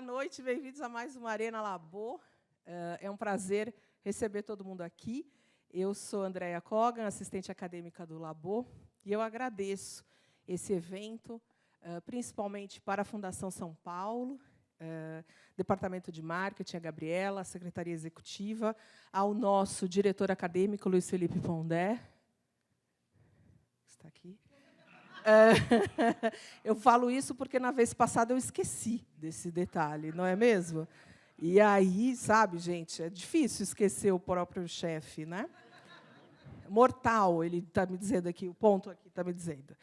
noite, bem-vindos a mais uma Arena Labo. É um prazer receber todo mundo aqui. Eu sou Andréia Kogan, assistente acadêmica do Labo, e eu agradeço esse evento, principalmente para a Fundação São Paulo, Departamento de Marketing, a Gabriela, a Secretaria Executiva, ao nosso diretor acadêmico, Luiz Felipe Pondé. Está aqui. Eu falo isso porque, na vez passada, eu esqueci desse detalhe, não é mesmo? E aí, sabe, gente, é difícil esquecer o próprio chefe, né? Mortal, ele está me dizendo aqui, o ponto aqui está me dizendo.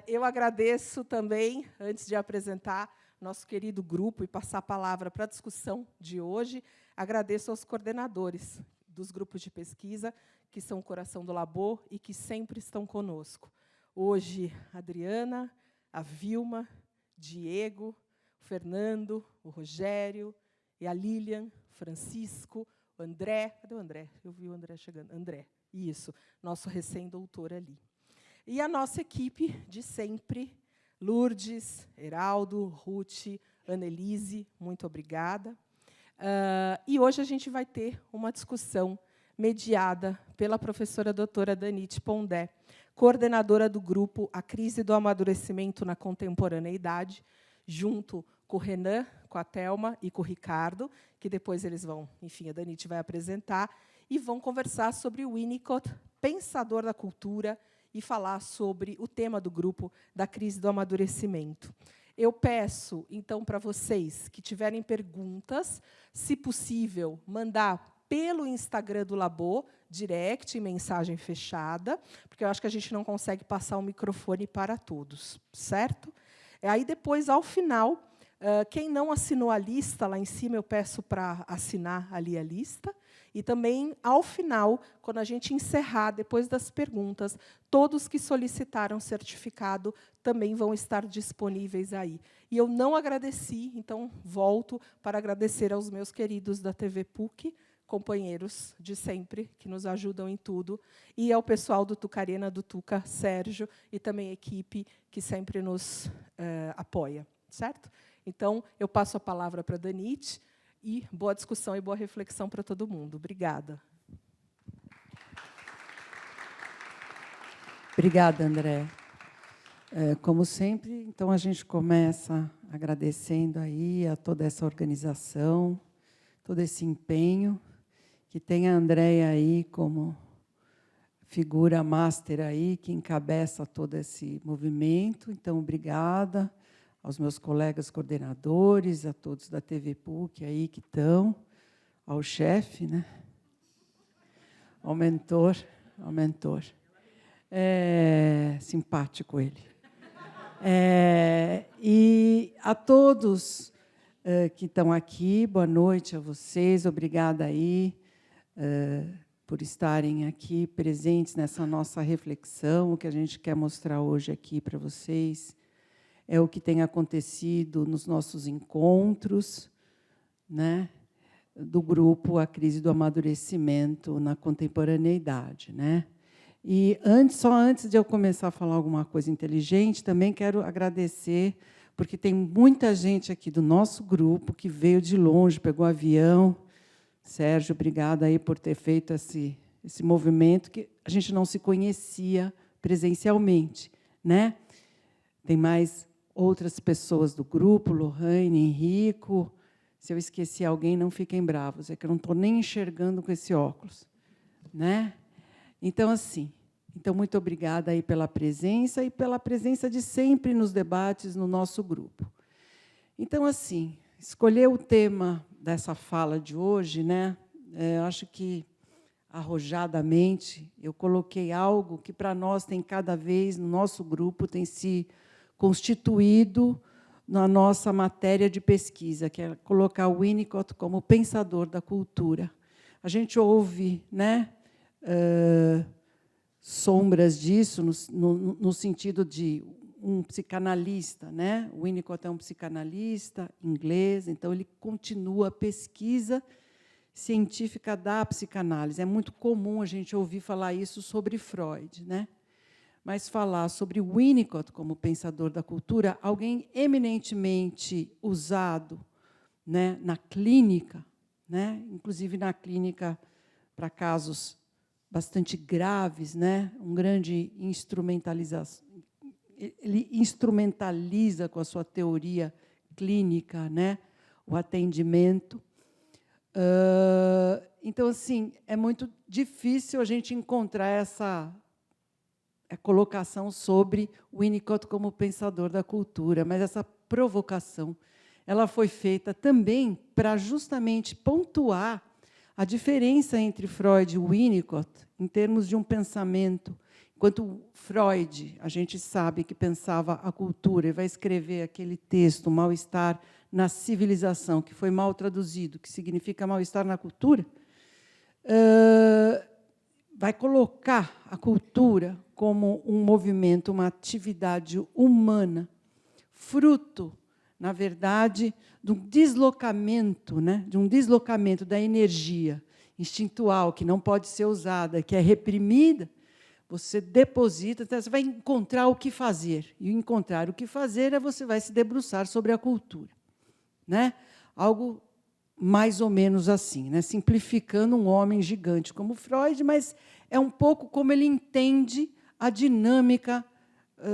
Eu agradeço também, antes de apresentar nosso querido grupo e passar a palavra para a discussão de hoje, agradeço aos coordenadores dos grupos de pesquisa, que são o coração do Labo e que sempre estão conosco. Hoje, a Adriana, a Vilma, Diego, o Fernando, o Rogério, e a Lilian, o Francisco, o André. Cadê o André? Eu vi o André chegando. André, isso, nosso recém-doutor ali. E a nossa equipe de sempre, Lourdes, Heraldo, Ruth, Annelise, muito obrigada. E hoje a gente vai ter uma discussão mediada pela professora doutora Danite Pondé, coordenadora do grupo A Crise do Amadurecimento na Contemporaneidade, junto com o Renan, com a Thelma e com o Ricardo, que depois eles vão, enfim, a Danite vai apresentar, e vão conversar sobre o Winnicott, pensador da cultura, e falar sobre o tema do grupo da crise do amadurecimento. Eu peço, então, para vocês que tiverem perguntas, se possível, mandar pelo Instagram do Labo, direct, em mensagem fechada, porque eu acho que a gente não consegue passar o microfone para todos, certo? Aí, depois, ao final, quem não assinou a lista, lá em cima, eu peço para assinar ali a lista. E também, ao final, quando a gente encerrar, depois das perguntas, todos que solicitaram certificado também vão estar disponíveis aí. E eu não agradeci, então volto para agradecer aos meus queridos da TV PUC, companheiros de sempre, que nos ajudam em tudo, e ao pessoal do Tucarena, do Tuca, Sérgio, e também a equipe que sempre nos apoia, certo? Então, eu passo a palavra para a Danite, e boa discussão e boa reflexão para todo mundo. Obrigada. Obrigada, André. Como sempre, então, a gente começa agradecendo aí a toda essa organização, todo esse empenho, que tem a Andréia aí como figura master aí, que encabeça todo esse movimento. Então, obrigada aos meus colegas coordenadores, a todos da TV PUC aí que estão, ao chefe, né? Ao mentor. Simpático ele. E a todos que estão aqui, boa noite a vocês, obrigada aí por estarem aqui presentes nessa nossa reflexão. O que a gente quer mostrar hoje aqui para vocês é o que tem acontecido nos nossos encontros, né, do grupo A Crise do Amadurecimento na Contemporaneidade, né? E só antes de eu começar a falar alguma coisa inteligente, também quero agradecer, porque tem muita gente aqui do nosso grupo que veio de longe, pegou avião. Sérgio, obrigada aí por ter feito esse movimento, que a gente não se conhecia presencialmente, né? Tem mais outras pessoas do grupo, Lohane, Henrico. Se eu esqueci alguém, não fiquem bravos, é que eu não estou nem enxergando com esse óculos, né? Então, assim, muito obrigada aí pela presença e pela presença de sempre nos debates no nosso grupo. Então, assim, escolher o tema dessa fala de hoje, né? Eu acho que, arrojadamente, eu coloquei algo que, para nós, tem cada vez, no nosso grupo, tem se constituído na nossa matéria de pesquisa, que é colocar o Winnicott como pensador da cultura. A gente ouve, né, sombras disso, no sentido de um psicanalista, né? O Winnicott é um psicanalista inglês, então ele continua a pesquisa científica da psicanálise. É muito comum a gente ouvir falar isso sobre Freud, né? Mas falar sobre Winnicott como pensador da cultura, alguém eminentemente usado né, na clínica, né, inclusive na clínica para casos bastante graves, né, um grande instrumentalização. Ele instrumentaliza com a sua teoria clínica, né, o atendimento. Então, assim, é muito difícil a gente encontrar essa colocação sobre Winnicott como pensador da cultura, mas essa provocação ela foi feita também para justamente pontuar a diferença entre Freud e Winnicott em termos de um pensamento. Enquanto Freud, a gente sabe que pensava a cultura e vai escrever aquele texto, Mal-Estar na Civilização, que foi mal traduzido, que significa mal-estar na cultura, vai colocar a cultura como um movimento, uma atividade humana, fruto, na verdade, de um deslocamento, né, de um deslocamento da energia instintual, que não pode ser usada, que é reprimida. Você deposita, então você vai encontrar o que fazer. E encontrar o que fazer é você vai se debruçar sobre a cultura, né? Algo mais ou menos assim, né? Simplificando um homem gigante como Freud, mas é um pouco como ele entende a dinâmica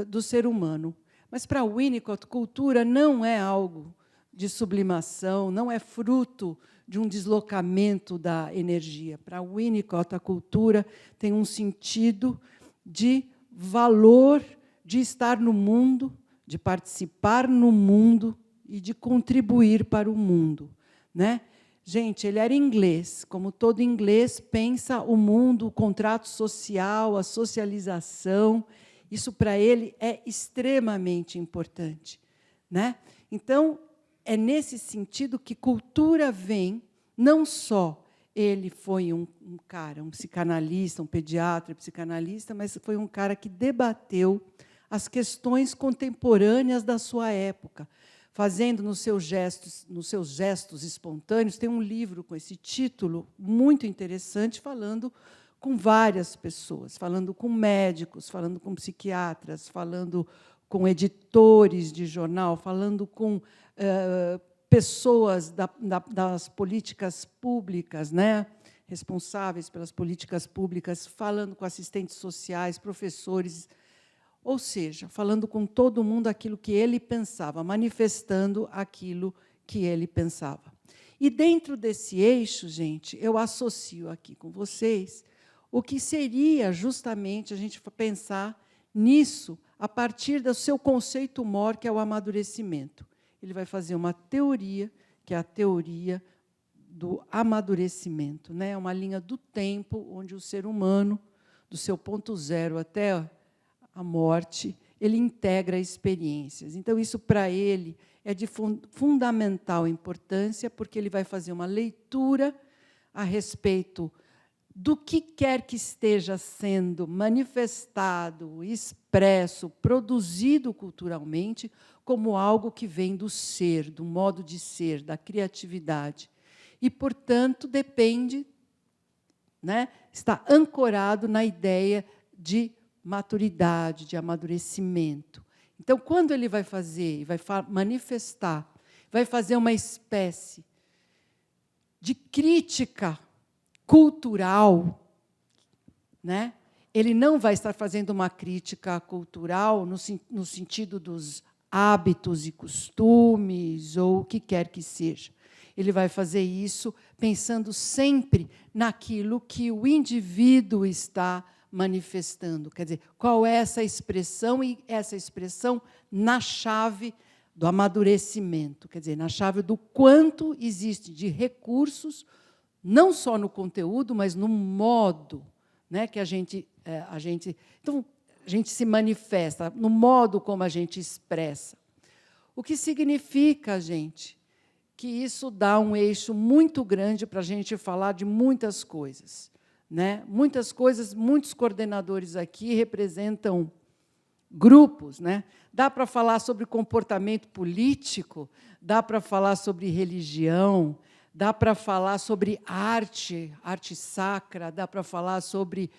do ser humano. Mas, para Winnicott, cultura não é algo de sublimação, não é fruto de um deslocamento da energia. Para Winnicott, a cultura tem um sentido de valor, de estar no mundo, de participar no mundo e de contribuir para o mundo, né? Gente, ele era inglês. Como todo inglês, pensa o mundo, o contrato social, a socialização. Isso, para ele, é extremamente importante, né? Então, é nesse sentido que cultura vem, não só ele foi um cara, um psicanalista, um pediatra, psicanalista, mas foi um cara que debateu as questões contemporâneas da sua época, fazendo nos seus gestos espontâneos. Tem um livro com esse título muito interessante, falando com várias pessoas, falando com médicos, falando com psiquiatras, falando com editores de jornal, falando com pessoas das políticas públicas, né, responsáveis pelas políticas públicas, falando com assistentes sociais, professores, ou seja, falando com todo mundo aquilo que ele pensava, manifestando aquilo que ele pensava. E, dentro desse eixo, gente, eu associo aqui com vocês o que seria justamente a gente pensar nisso a partir do seu conceito maior, que é o amadurecimento. Ele vai fazer uma teoria, que é a teoria do amadurecimento, né? Uma linha do tempo onde o ser humano, do seu ponto zero até a morte, ele integra experiências. Então, isso, para ele, é de fundamental importância, porque ele vai fazer uma leitura a respeito do que quer que esteja sendo manifestado, expresso, produzido culturalmente, como algo que vem do ser, do modo de ser, da criatividade. E, portanto, depende, né, está ancorado na ideia de maturidade, de amadurecimento. Então, quando ele vai fazer, vai manifestar, vai fazer uma espécie de crítica cultural, né? Ele não vai estar fazendo uma crítica cultural no sentido dos hábitos e costumes, ou o que quer que seja. Ele vai fazer isso pensando sempre naquilo que o indivíduo está manifestando. Quer dizer, qual é essa expressão, e essa expressão na chave do amadurecimento, quer dizer, na chave do quanto existe de recursos, não só no conteúdo, mas no modo, né, que a gente se manifesta, no modo como a gente expressa. O que significa, gente, que isso dá um eixo muito grande para a gente falar de muitas coisas, né? Muitas coisas, muitos coordenadores aqui representam grupos, né? Dá para falar sobre comportamento político, dá para falar sobre religião, dá para falar sobre arte, arte sacra, dá para falar sobre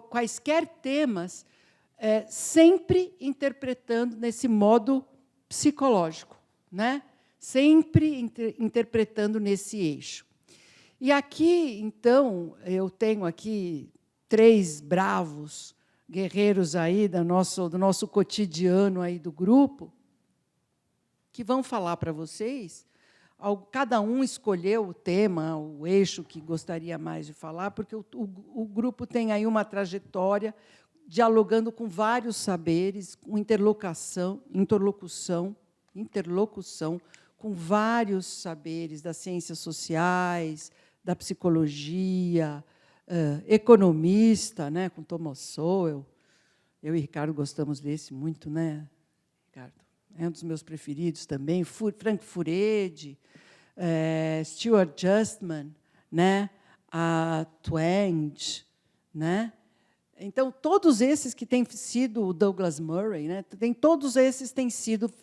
quaisquer temas, sempre interpretando nesse modo psicológico, né? sempre interpretando nesse eixo. E aqui, então, eu tenho aqui 3 bravos guerreiros aí do nosso cotidiano aí do grupo, que vão falar para vocês. Cada um escolheu o tema, o eixo que gostaria mais de falar, porque o grupo tem aí uma trajetória dialogando com vários saberes, com interlocução com vários saberes das ciências sociais, da psicologia, economista, né, com Thomas Sowell. Eu e Ricardo gostamos desse muito, né, Ricardo? É um dos meus preferidos também. Frank Furedi, Stuart Justman, né, a Twenge, né? Então, todos esses que têm sido o Douglas Murray, né, todos esses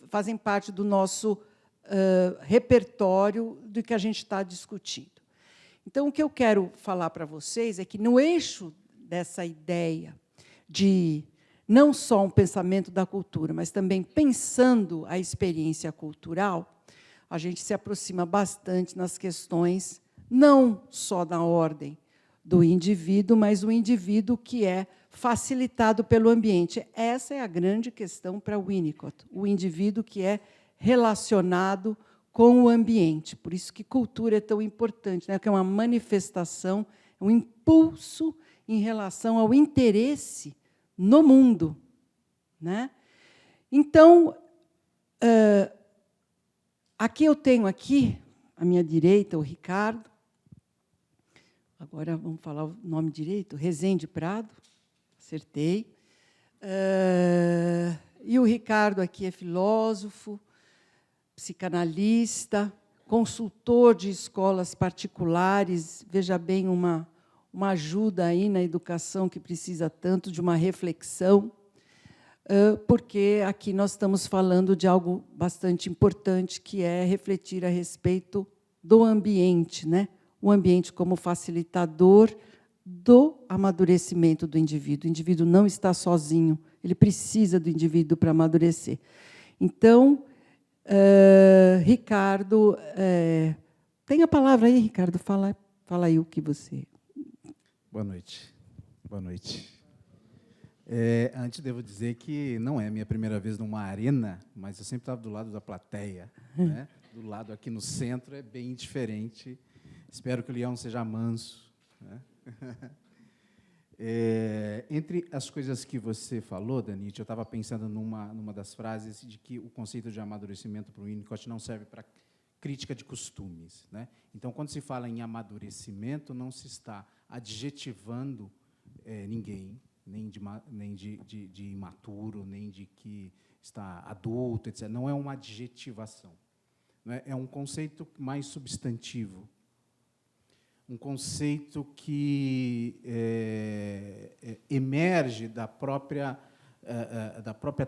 fazem parte do nosso repertório do que a gente está discutindo. Então, o que eu quero falar para vocês é que, no eixo dessa ideia de não só um pensamento da cultura, mas também pensando a experiência cultural, a gente se aproxima bastante nas questões, não só da ordem do indivíduo, mas o indivíduo que é facilitado pelo ambiente. Essa é a grande questão para Winnicott, o indivíduo que é relacionado com o ambiente. Por isso que cultura é tão importante, né? Que é uma manifestação, um impulso em relação ao interesse no mundo, né? Então, aqui eu tenho à minha direita o Ricardo. Agora vamos falar o nome direito, Rezende Prado, acertei. E o Ricardo aqui é filósofo, psicanalista, consultor de escolas particulares, veja bem, uma ajuda aí na educação que precisa tanto de uma reflexão, porque aqui nós estamos falando de algo bastante importante, que é refletir a respeito do ambiente, né? O ambiente como facilitador do amadurecimento do indivíduo. O indivíduo não está sozinho, ele precisa do indivíduo para amadurecer. Então, Ricardo, tem a palavra aí, Ricardo, fala aí o que você... Boa noite. Boa noite. Antes, devo dizer que não é a minha primeira vez numa arena, mas eu sempre estava do lado da plateia, né? Do lado aqui no centro é bem diferente. Espero que o leão seja manso, né? Entre as coisas que você falou, Danite, eu estava pensando numa das frases de que o conceito de amadurecimento para o Winnicott não serve para crítica de costumes, né? Então, quando se fala em amadurecimento, não se está adjetivando ninguém, nem de imaturo, nem de que está adulto, etc. Não é uma adjetivação, né? É um conceito mais substantivo, um conceito que emerge da própria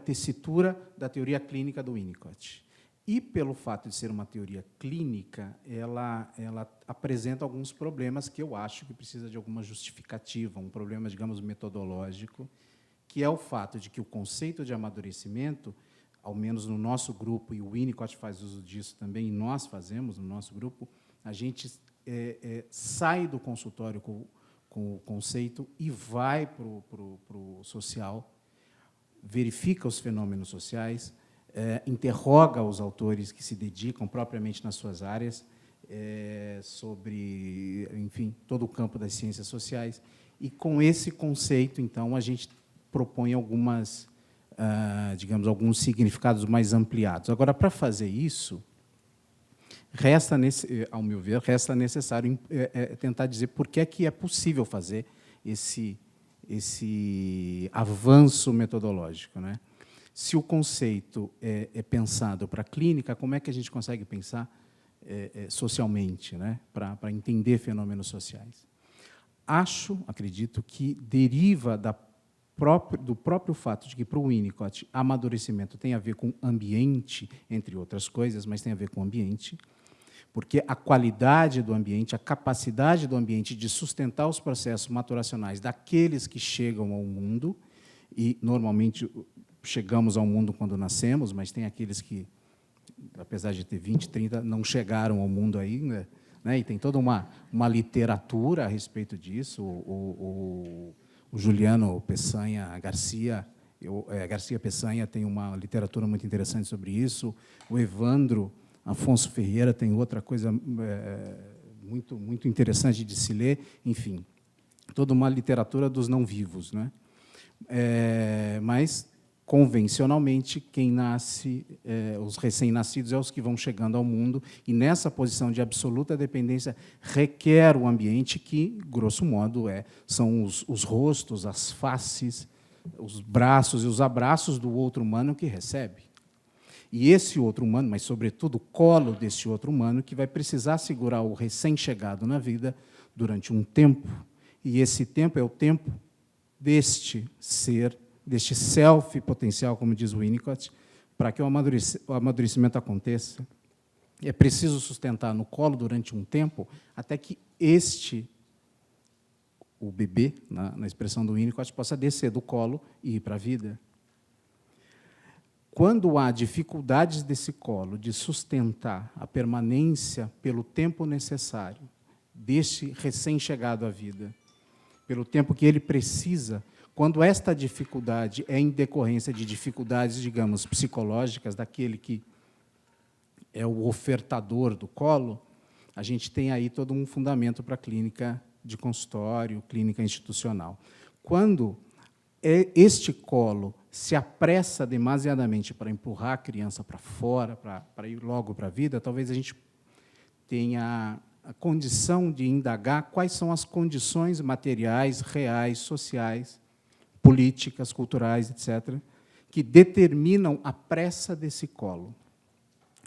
tessitura da teoria clínica do Winnicott. E, pelo fato de ser uma teoria clínica, ela apresenta alguns problemas que eu acho que precisa de alguma justificativa, um problema, digamos, metodológico, que é o fato de que o conceito de amadurecimento, ao menos no nosso grupo, e o Winnicott faz uso disso também, e nós fazemos no nosso grupo, a gente sai do consultório com o conceito e vai para o social, verifica os fenômenos sociais, interroga os autores que se dedicam propriamente nas suas áreas, sobre, enfim, todo o campo das ciências sociais, e, com esse conceito, então, a gente propõe digamos, alguns significados mais ampliados. Agora, para fazer isso, ao meu ver, resta necessário tentar dizer por que é possível fazer esse avanço metodológico, né? Se o conceito é pensado para a clínica, como é que a gente consegue pensar socialmente, né? Para entender fenômenos sociais? Acredito que deriva do próprio fato de que, para o Winnicott, amadurecimento tem a ver com ambiente, entre outras coisas, mas tem a ver com ambiente, porque a qualidade do ambiente, a capacidade do ambiente de sustentar os processos maturacionais daqueles que chegam ao mundo, e, normalmente, chegamos ao mundo quando nascemos, mas tem aqueles que apesar de ter 20, 30, não chegaram ao mundo ainda, né? E tem toda uma literatura a respeito disso. O Juliano Peçanha Garcia, Garcia Peçanha tem uma literatura muito interessante sobre isso. O Evandro Afonso Ferreira tem outra coisa muito interessante de se ler. Enfim, toda uma literatura dos não-vivos, né? Mas, convencionalmente, quem nasce, os recém-nascidos, é os que vão chegando ao mundo, e, nessa posição de absoluta dependência, requer o ambiente que, grosso modo, são os rostos, as faces, os braços e os abraços do outro humano que recebe. E esse outro humano, mas, sobretudo, o colo desse outro humano, que vai precisar segurar o recém-chegado na vida durante um tempo, e esse tempo é o tempo deste ser, deste self potencial, como diz o Winnicott. Para que o amadurecimento aconteça, é preciso sustentar no colo durante um tempo, até que o bebê, na expressão do Winnicott, possa descer do colo e ir para a vida. Quando há dificuldades desse colo de sustentar a permanência pelo tempo necessário deste recém-chegado à vida, pelo tempo que ele precisa, quando esta dificuldade é em decorrência de dificuldades, digamos, psicológicas, daquele que é o ofertador do colo, a gente tem aí todo um fundamento para a clínica de consultório, clínica institucional. Quando este colo se apressa demasiadamente para empurrar a criança para fora, para ir logo para a vida, talvez a gente tenha a condição de indagar quais são as condições materiais, reais, sociais, políticas, culturais, etc., que determinam a pressa desse colo,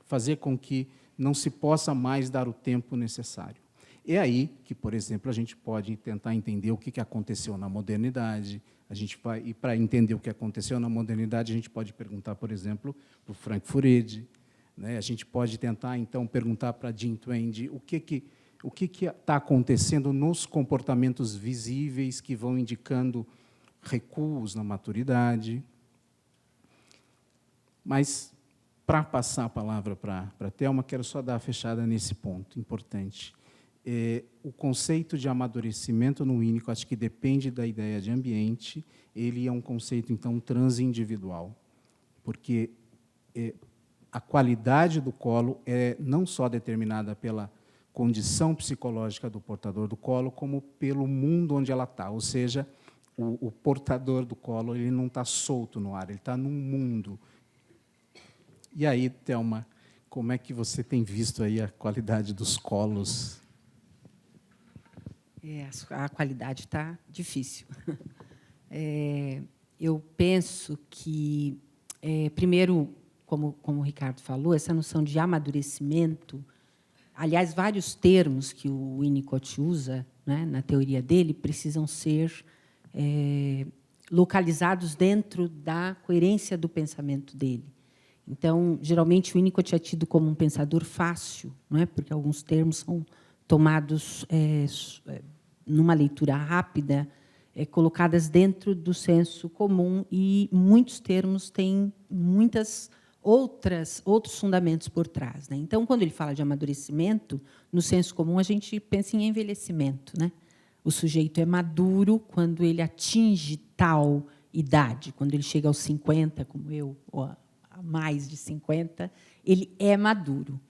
fazer com que não se possa mais dar o tempo necessário. É aí que, por exemplo, a gente pode tentar entender o que aconteceu na modernidade. E para entender o que aconteceu na modernidade, a gente pode perguntar, por exemplo, para o Frank Furedi, né? A gente pode tentar, então, perguntar para Jean Twenge o que está acontecendo nos comportamentos visíveis que vão indicando recuos na maturidade. Mas, para passar a palavra para a Thelma, quero só dar a fechada nesse ponto importante. O conceito de amadurecimento no Winnicott, que depende da ideia de ambiente, ele é um conceito, então, transindividual, porque a qualidade do colo é não só determinada pela condição psicológica do portador do colo, como pelo mundo onde ela está. Ou seja, o portador do colo ele não está solto no ar, ele está num mundo. E aí, Thelma, como é que você tem visto aí a qualidade dos colos? A qualidade está difícil. Eu penso que, primeiro, como o Ricardo falou, essa noção de amadurecimento, aliás, vários termos que o Winnicott usa, né, na teoria dele, precisam ser localizados dentro da coerência do pensamento dele. Então, geralmente, o Winnicott é tido como um pensador fácil, não é? Porque alguns termos são tomados numa leitura rápida, colocadas dentro do senso comum, e muitos termos têm outros fundamentos por trás, né? Então, quando ele fala de amadurecimento, no senso comum, a gente pensa em envelhecimento, né? O sujeito é maduro quando ele atinge tal idade, quando ele chega aos 50, como eu, ou a mais de 50, ele é maduro.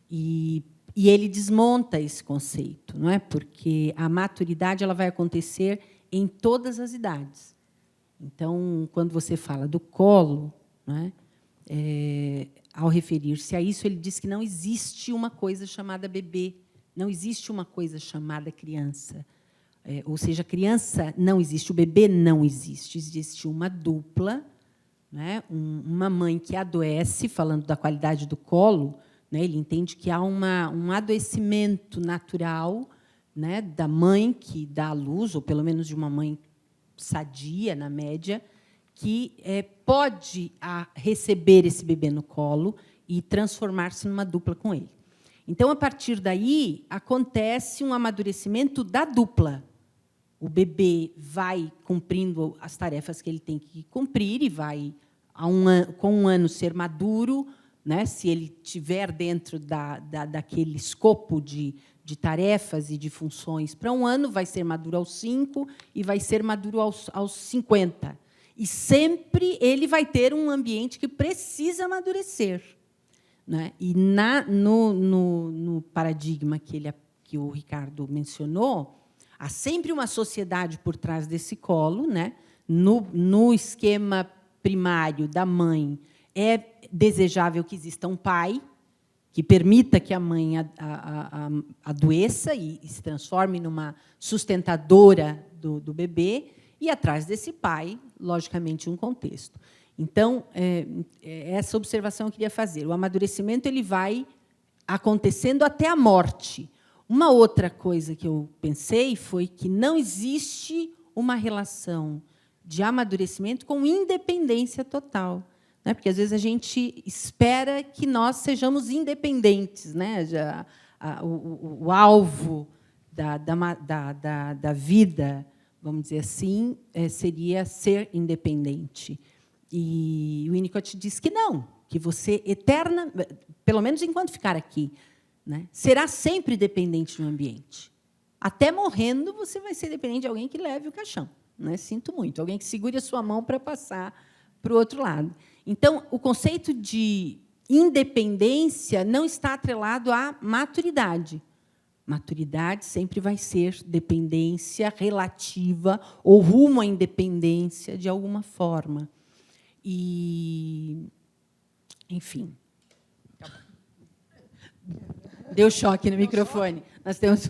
E ele desmonta esse conceito, não é? Porque a maturidade ela vai acontecer em todas as idades. Então, quando você fala do colo, não é? Ao referir-se a isso, ele diz que não existe uma coisa chamada bebê, não existe uma coisa chamada criança. Ou seja, a criança não existe, o bebê não existe. Existe uma dupla, né? Uma mãe que adoece, falando da qualidade do colo, né? Ele entende que há um adoecimento natural, né, da mãe que dá à luz, ou pelo menos de uma mãe sadia, na média, que pode receber esse bebê no colo e transformar-se numa dupla com ele. Então, a partir daí, acontece um amadurecimento da dupla. O bebê vai cumprindo as tarefas que ele tem que cumprir e vai, com um ano, ser maduro, né? Se ele tiver dentro daquele escopo de tarefas e de funções para um ano, vai ser maduro aos 5 e vai ser maduro aos 50. E sempre ele vai ter um ambiente que precisa amadurecer, né? E no paradigma que o Ricardo mencionou, há sempre uma sociedade por trás desse colo, né? No esquema primário da mãe, é desejável que exista um pai que permita que a mãe adoeça e se transforme numa sustentadora do bebê, e, atrás desse pai, logicamente, um contexto. Então, essa observação eu queria fazer. O amadurecimento ele vai acontecendo até a morte. Uma outra coisa que eu pensei foi que não existe uma relação de amadurecimento com independência total, né? Porque, às vezes, a gente espera que nós sejamos independentes, né? O alvo da vida, vamos dizer assim, seria ser independente. E o Winnicott diz que não, que você eterna, pelo menos enquanto ficar aqui, né, será sempre dependente do ambiente. Até morrendo, você vai ser dependente de alguém que leve o caixão, né? Sinto muito, alguém que segure a sua mão para passar para o outro lado. Então, o conceito de independência não está atrelado à maturidade. Maturidade sempre vai ser dependência relativa ou rumo à independência de alguma forma. E, enfim. Deu choque no microfone. Nós temos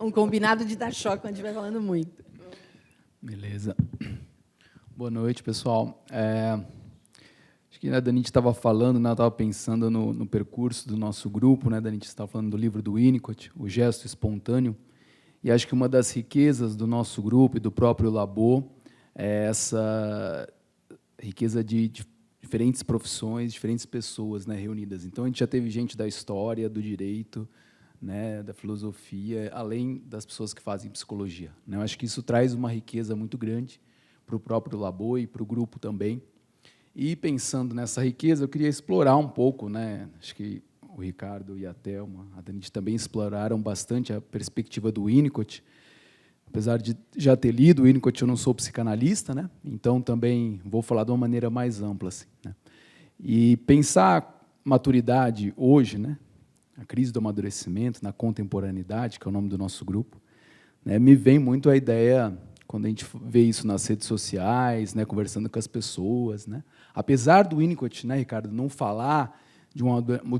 um combinado de dar choque quando a gente vai falando muito. Beleza. Boa noite, pessoal. Acho que a Danite estava falando, né, eu estava pensando no percurso do nosso grupo, né, Danite estava falando do livro do Winnicott, O Gesto Espontâneo, e acho que uma das riquezas do nosso grupo e do próprio Labo é essa riqueza de diferentes profissões, diferentes pessoas, né, reunidas. Então, a gente já teve gente da história, do direito, né, da filosofia, além das pessoas que fazem psicologia, né? Eu acho que isso traz uma riqueza muito grande para o próprio Labo e para o grupo também. E, pensando nessa riqueza, eu queria explorar um pouco, né? Acho que o Ricardo e a Thelma, a Danite também exploraram bastante a perspectiva do Winnicott. Apesar de já ter lido o Winnicott, eu não sou psicanalista, né? Então também vou falar de uma maneira mais ampla, assim, né? E pensar maturidade hoje, né? A crise do amadurecimento na contemporaneidade, que é o nome do nosso grupo, né? Me vem muito a ideia, quando a gente vê isso nas redes sociais, né? Conversando com as pessoas, né? Apesar do Winnicott, né, Ricardo, não falar de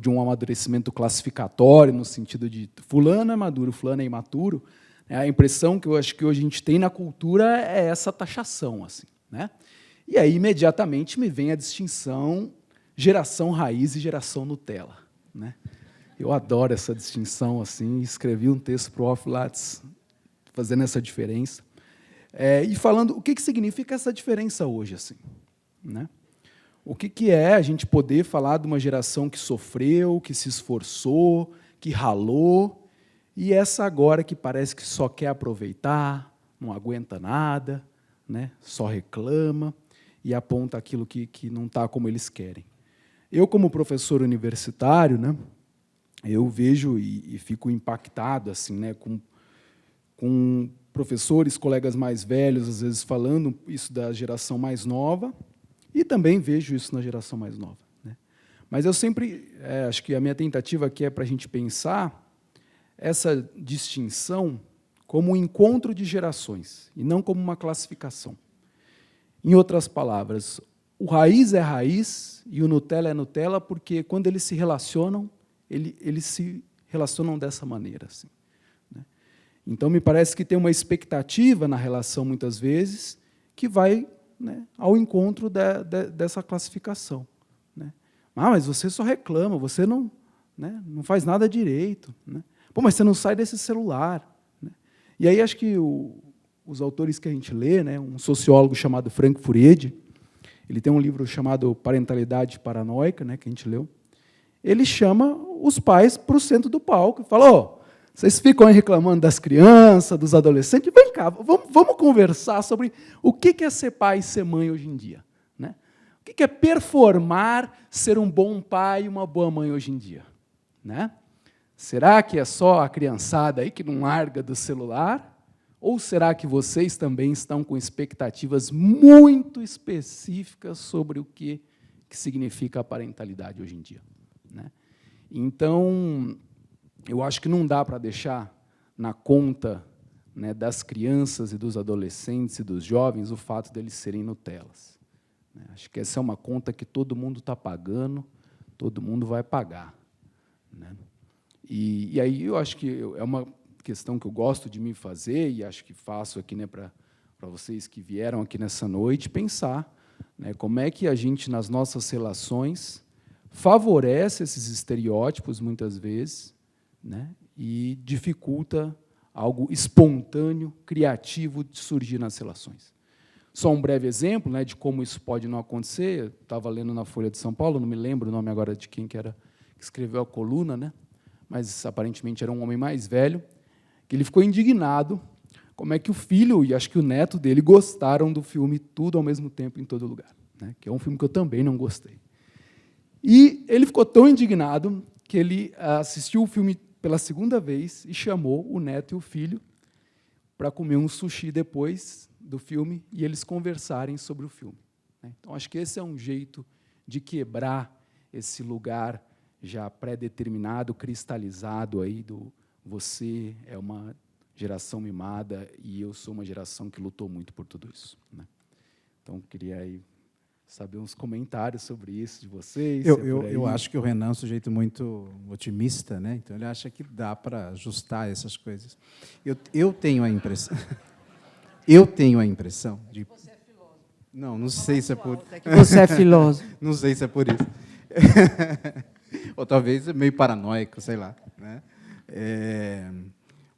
um amadurecimento classificatório, no sentido de fulano é maduro, fulano é imaturo, a impressão que eu acho que hoje a gente tem na cultura é essa taxação, assim, né? E aí, imediatamente, me vem a distinção geração raiz e geração Nutella, né? Eu adoro essa distinção, assim, escrevi um texto para o Off Lattes fazendo essa diferença. E falando o que significa essa diferença hoje, assim, né? O que é a gente poder falar de uma geração que sofreu, que se esforçou, que ralou, e essa agora que parece que só quer aproveitar, não aguenta nada, né? Só reclama e aponta aquilo que não está como eles querem. Eu, como professor universitário, né, eu vejo e fico impactado, assim, né, com professores, colegas mais velhos, às vezes falando isso da geração mais nova, e também vejo isso na geração mais nova, né? Mas eu sempre, acho que a minha tentativa aqui é para a gente pensar essa distinção como um encontro de gerações, e não como uma classificação. Em outras palavras, o raiz é raiz e o Nutella é Nutella porque, quando eles se relacionam, eles se relacionam dessa maneira, assim, né? Então, me parece que tem uma expectativa na relação, muitas vezes, que vai, né, ao encontro dessa classificação, né? Mas você só reclama, você não, né, não faz nada direito, né? Pô, mas você não sai desse celular, né? E aí acho que os autores que a gente lê, né, um sociólogo chamado Frank Furedi, ele tem um livro chamado Parentalidade Paranoica, né, que a gente leu. Ele chama os pais para o centro do palco e fala: oh, vocês ficam aí reclamando das crianças, dos adolescentes, vem cá, vamos conversar sobre o que é ser pai e ser mãe hoje em dia, né? O que é performar ser um bom pai e uma boa mãe hoje em dia? Né? Será que é só a criançada aí que não larga do celular? Ou será que vocês também estão com expectativas muito específicas sobre o que significa a parentalidade hoje em dia? Né? Então, eu acho que não dá para deixar na conta, né, das crianças e dos adolescentes e dos jovens o fato deles serem Nutelas. Acho que essa é uma conta que todo mundo está pagando, todo mundo vai pagar. Né? E aí eu acho que é uma questão que eu gosto de me fazer, e acho que faço aqui, né, para vocês que vieram aqui nessa noite, pensar, né, como é que a gente, nas nossas relações, favorece esses estereótipos, muitas vezes, né, e dificulta algo espontâneo, criativo de surgir nas relações. Só um breve exemplo, né, de como isso pode não acontecer. Eu estava lendo na Folha de São Paulo, não me lembro o nome agora de quem que era que escreveu a coluna, né, mas aparentemente era um homem mais velho, que ele ficou indignado como é que o filho e acho que o neto dele gostaram do filme Tudo ao Mesmo Tempo em Todo Lugar, né, que é um filme que eu também não gostei. E ele ficou tão indignado que ele assistiu o filme pela segunda vez e chamou o neto e o filho para comer um sushi depois do filme e eles conversarem sobre o filme. Então, acho que esse é um jeito de quebrar esse lugar já pré-determinado, cristalizado aí do você é uma geração mimada e eu sou uma geração que lutou muito por tudo isso. Né? Então, queria aí saber uns comentários sobre isso de vocês. Eu acho que o Renan é um sujeito muito otimista, né? Então ele acha que dá para ajustar essas coisas. Eu tenho a impressão. Eu tenho a impressão de. Você é filósofo. Não sei se é por. Você é filósofo. Não sei se é por isso. Ou talvez meio paranoico, sei lá. Né?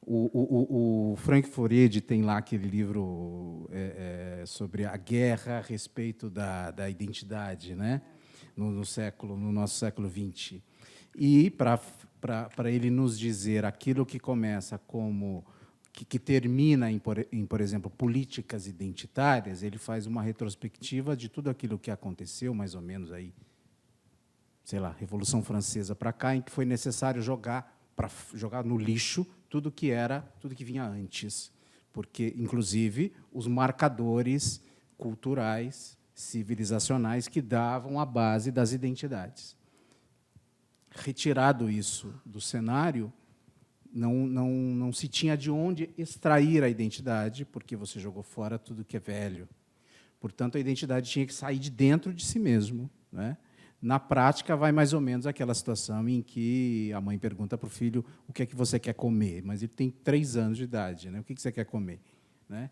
O Frank Furedi tem lá aquele livro sobre a guerra a respeito da identidade, né? no nosso século XX. E, para ele nos dizer aquilo que começa como... que termina em, por exemplo, políticas identitárias, ele faz uma retrospectiva de tudo aquilo que aconteceu, mais ou menos, aí, sei lá, Revolução Francesa para cá, em que foi necessário jogar no lixo tudo que vinha antes, porque, inclusive, os marcadores culturais, civilizacionais que davam a base das identidades. Retirado isso do cenário, não se tinha de onde extrair a identidade, porque você jogou fora tudo que é velho. Portanto, a identidade tinha que sair de dentro de si mesmo, né? Na prática, vai mais ou menos aquela situação em que a mãe pergunta para o filho o que é que você quer comer, mas ele tem 3 anos de idade, né? O que você quer comer? Né?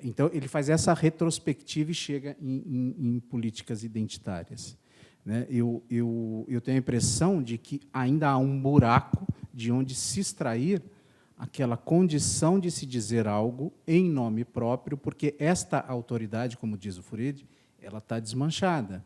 Então, ele faz essa retrospectiva e chega em políticas identitárias. Né? Eu tenho a impressão de que ainda há um buraco de onde se extrair aquela condição de se dizer algo em nome próprio, porque esta autoridade, como diz o Furedi, ela está desmanchada.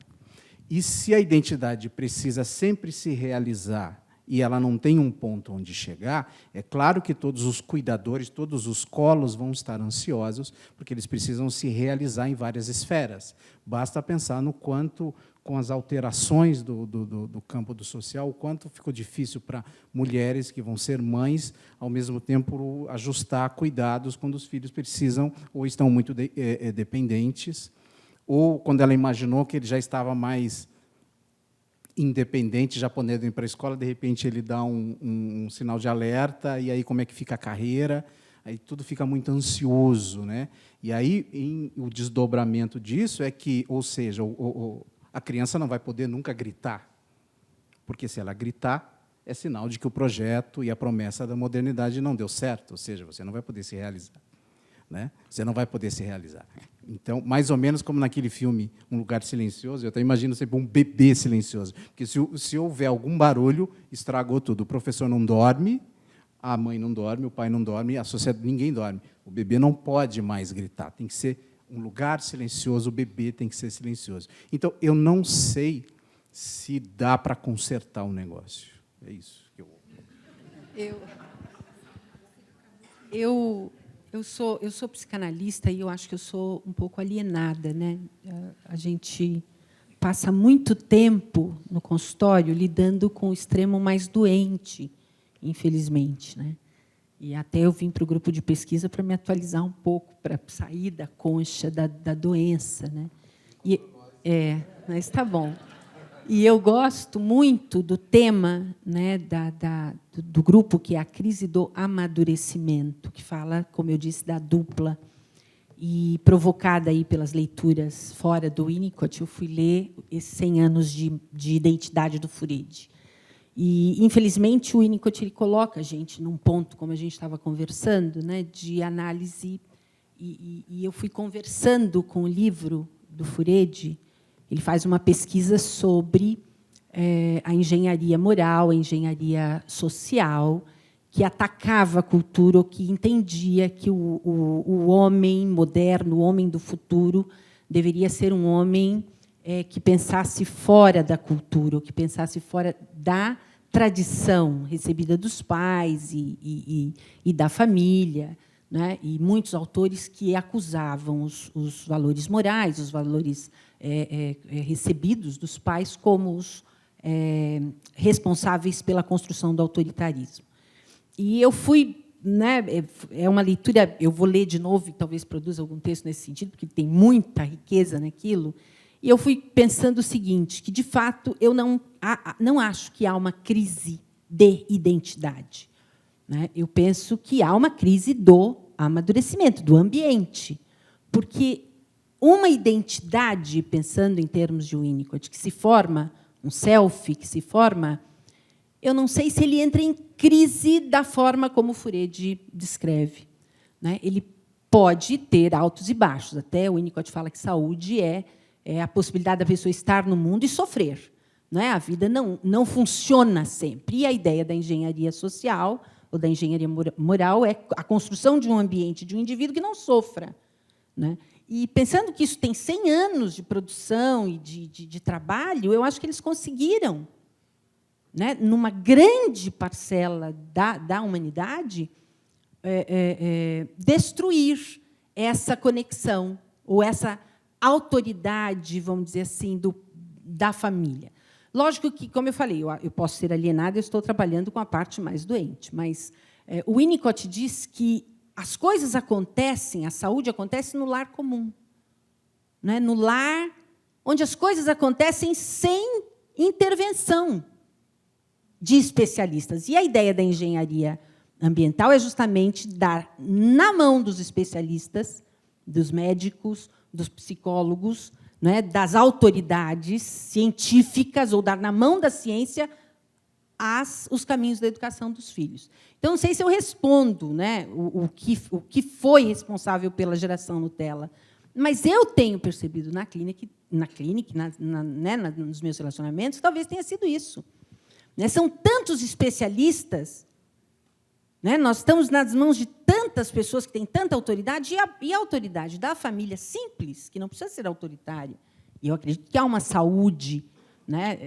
E se a identidade precisa sempre se realizar e ela não tem um ponto onde chegar, é claro que todos os cuidadores, todos os colos vão estar ansiosos, porque eles precisam se realizar em várias esferas. Basta pensar no quanto, com as alterações do campo do social, o quanto ficou difícil para mulheres que vão ser mães, ao mesmo tempo ajustar cuidados quando os filhos precisam ou estão muito dependentes, ou quando ela imaginou que ele já estava mais independente, já podendo ir para a escola, de repente ele dá um sinal de alerta, e aí como é que fica a carreira? Aí tudo fica muito ansioso. Né? E aí o desdobramento disso é que, ou seja, a criança não vai poder nunca gritar, porque se ela gritar, é sinal de que o projeto e a promessa da modernidade não deu certo, ou seja, você não vai poder se realizar. Né? Você não vai poder se realizar. Então, mais ou menos como naquele filme Um Lugar Silencioso, eu até imagino sempre um bebê silencioso, porque se houver algum barulho, estragou tudo. O professor não dorme, a mãe não dorme, o pai não dorme, a sociedade, ninguém dorme. O bebê não pode mais gritar, tem que ser um lugar silencioso, o bebê tem que ser silencioso. Então, eu não sei se dá para consertar o negócio. É isso que Eu sou psicanalista e eu acho que eu sou um pouco alienada, né? A gente passa muito tempo no consultório lidando com o extremo mais doente, infelizmente, né? E até eu vim para o grupo de pesquisa para me atualizar um pouco, para sair da concha da doença, né? Mas está bom. E eu gosto muito do tema, né, do grupo, que é a crise do amadurecimento, que fala, como eu disse, da dupla. E, provocada aí pelas leituras fora do Winnicott, eu fui ler esses 100 anos de identidade do Furedi. E, infelizmente, o Winnicott ele coloca a gente num ponto, como a gente estava conversando, né, de análise. E eu fui conversando com o livro do Furedi. Ele faz uma pesquisa sobre a engenharia moral, a engenharia social, que atacava a cultura, ou que entendia que o homem moderno, o homem do futuro, deveria ser um homem que pensasse fora da cultura, ou que pensasse fora da tradição recebida dos pais e da família, né? E muitos autores que acusavam os valores morais, os valores recebidos dos pais como os responsáveis pela construção do autoritarismo. E eu fui, né, é uma leitura, eu vou ler de novo e talvez produza algum texto nesse sentido, porque tem muita riqueza naquilo. E eu fui pensando o seguinte, que, de fato, eu não acho que há uma crise de identidade, né? Eu penso que há uma crise do amadurecimento, do ambiente, porque uma identidade, pensando em termos de Winnicott, que se forma, um self que se forma, eu não sei se ele entra em crise da forma como o Furedi descreve, né? Ele pode ter altos e baixos. Até o Winnicott fala que saúde é a possibilidade da pessoa estar no mundo e sofrer, né? A vida não funciona sempre. E a ideia da engenharia social ou da engenharia moral é a construção de um ambiente, de um indivíduo que não sofra, né? E, pensando que isso tem 100 anos de produção e de trabalho, eu acho que eles conseguiram, né, numa grande parcela da humanidade, destruir essa conexão, ou essa autoridade, vamos dizer assim, da família. Lógico que, como eu falei, eu posso ser alienada, eu estou trabalhando com a parte mais doente, mas o Winnicott diz que as coisas acontecem, a saúde acontece no lar comum, né? No lar onde as coisas acontecem sem intervenção de especialistas. E a ideia da engenharia ambiental é justamente dar na mão dos especialistas, dos médicos, dos psicólogos, né, das autoridades científicas, ou dar na mão da ciência os caminhos da educação dos filhos. Então, não sei se eu respondo, né, o que foi responsável pela geração Nutella, mas eu tenho percebido na clínica, nos meus relacionamentos, que talvez tenha sido isso. Né? São tantos especialistas, né? Nós estamos nas mãos de tantas pessoas que têm tanta autoridade, e a autoridade da família simples, que não precisa ser autoritária. E eu acredito que há uma saúde, né?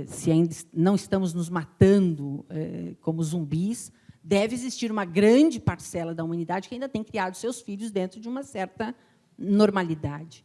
Se ainda não estamos nos matando como zumbis, deve existir uma grande parcela da humanidade que ainda tem criado seus filhos dentro de uma certa normalidade,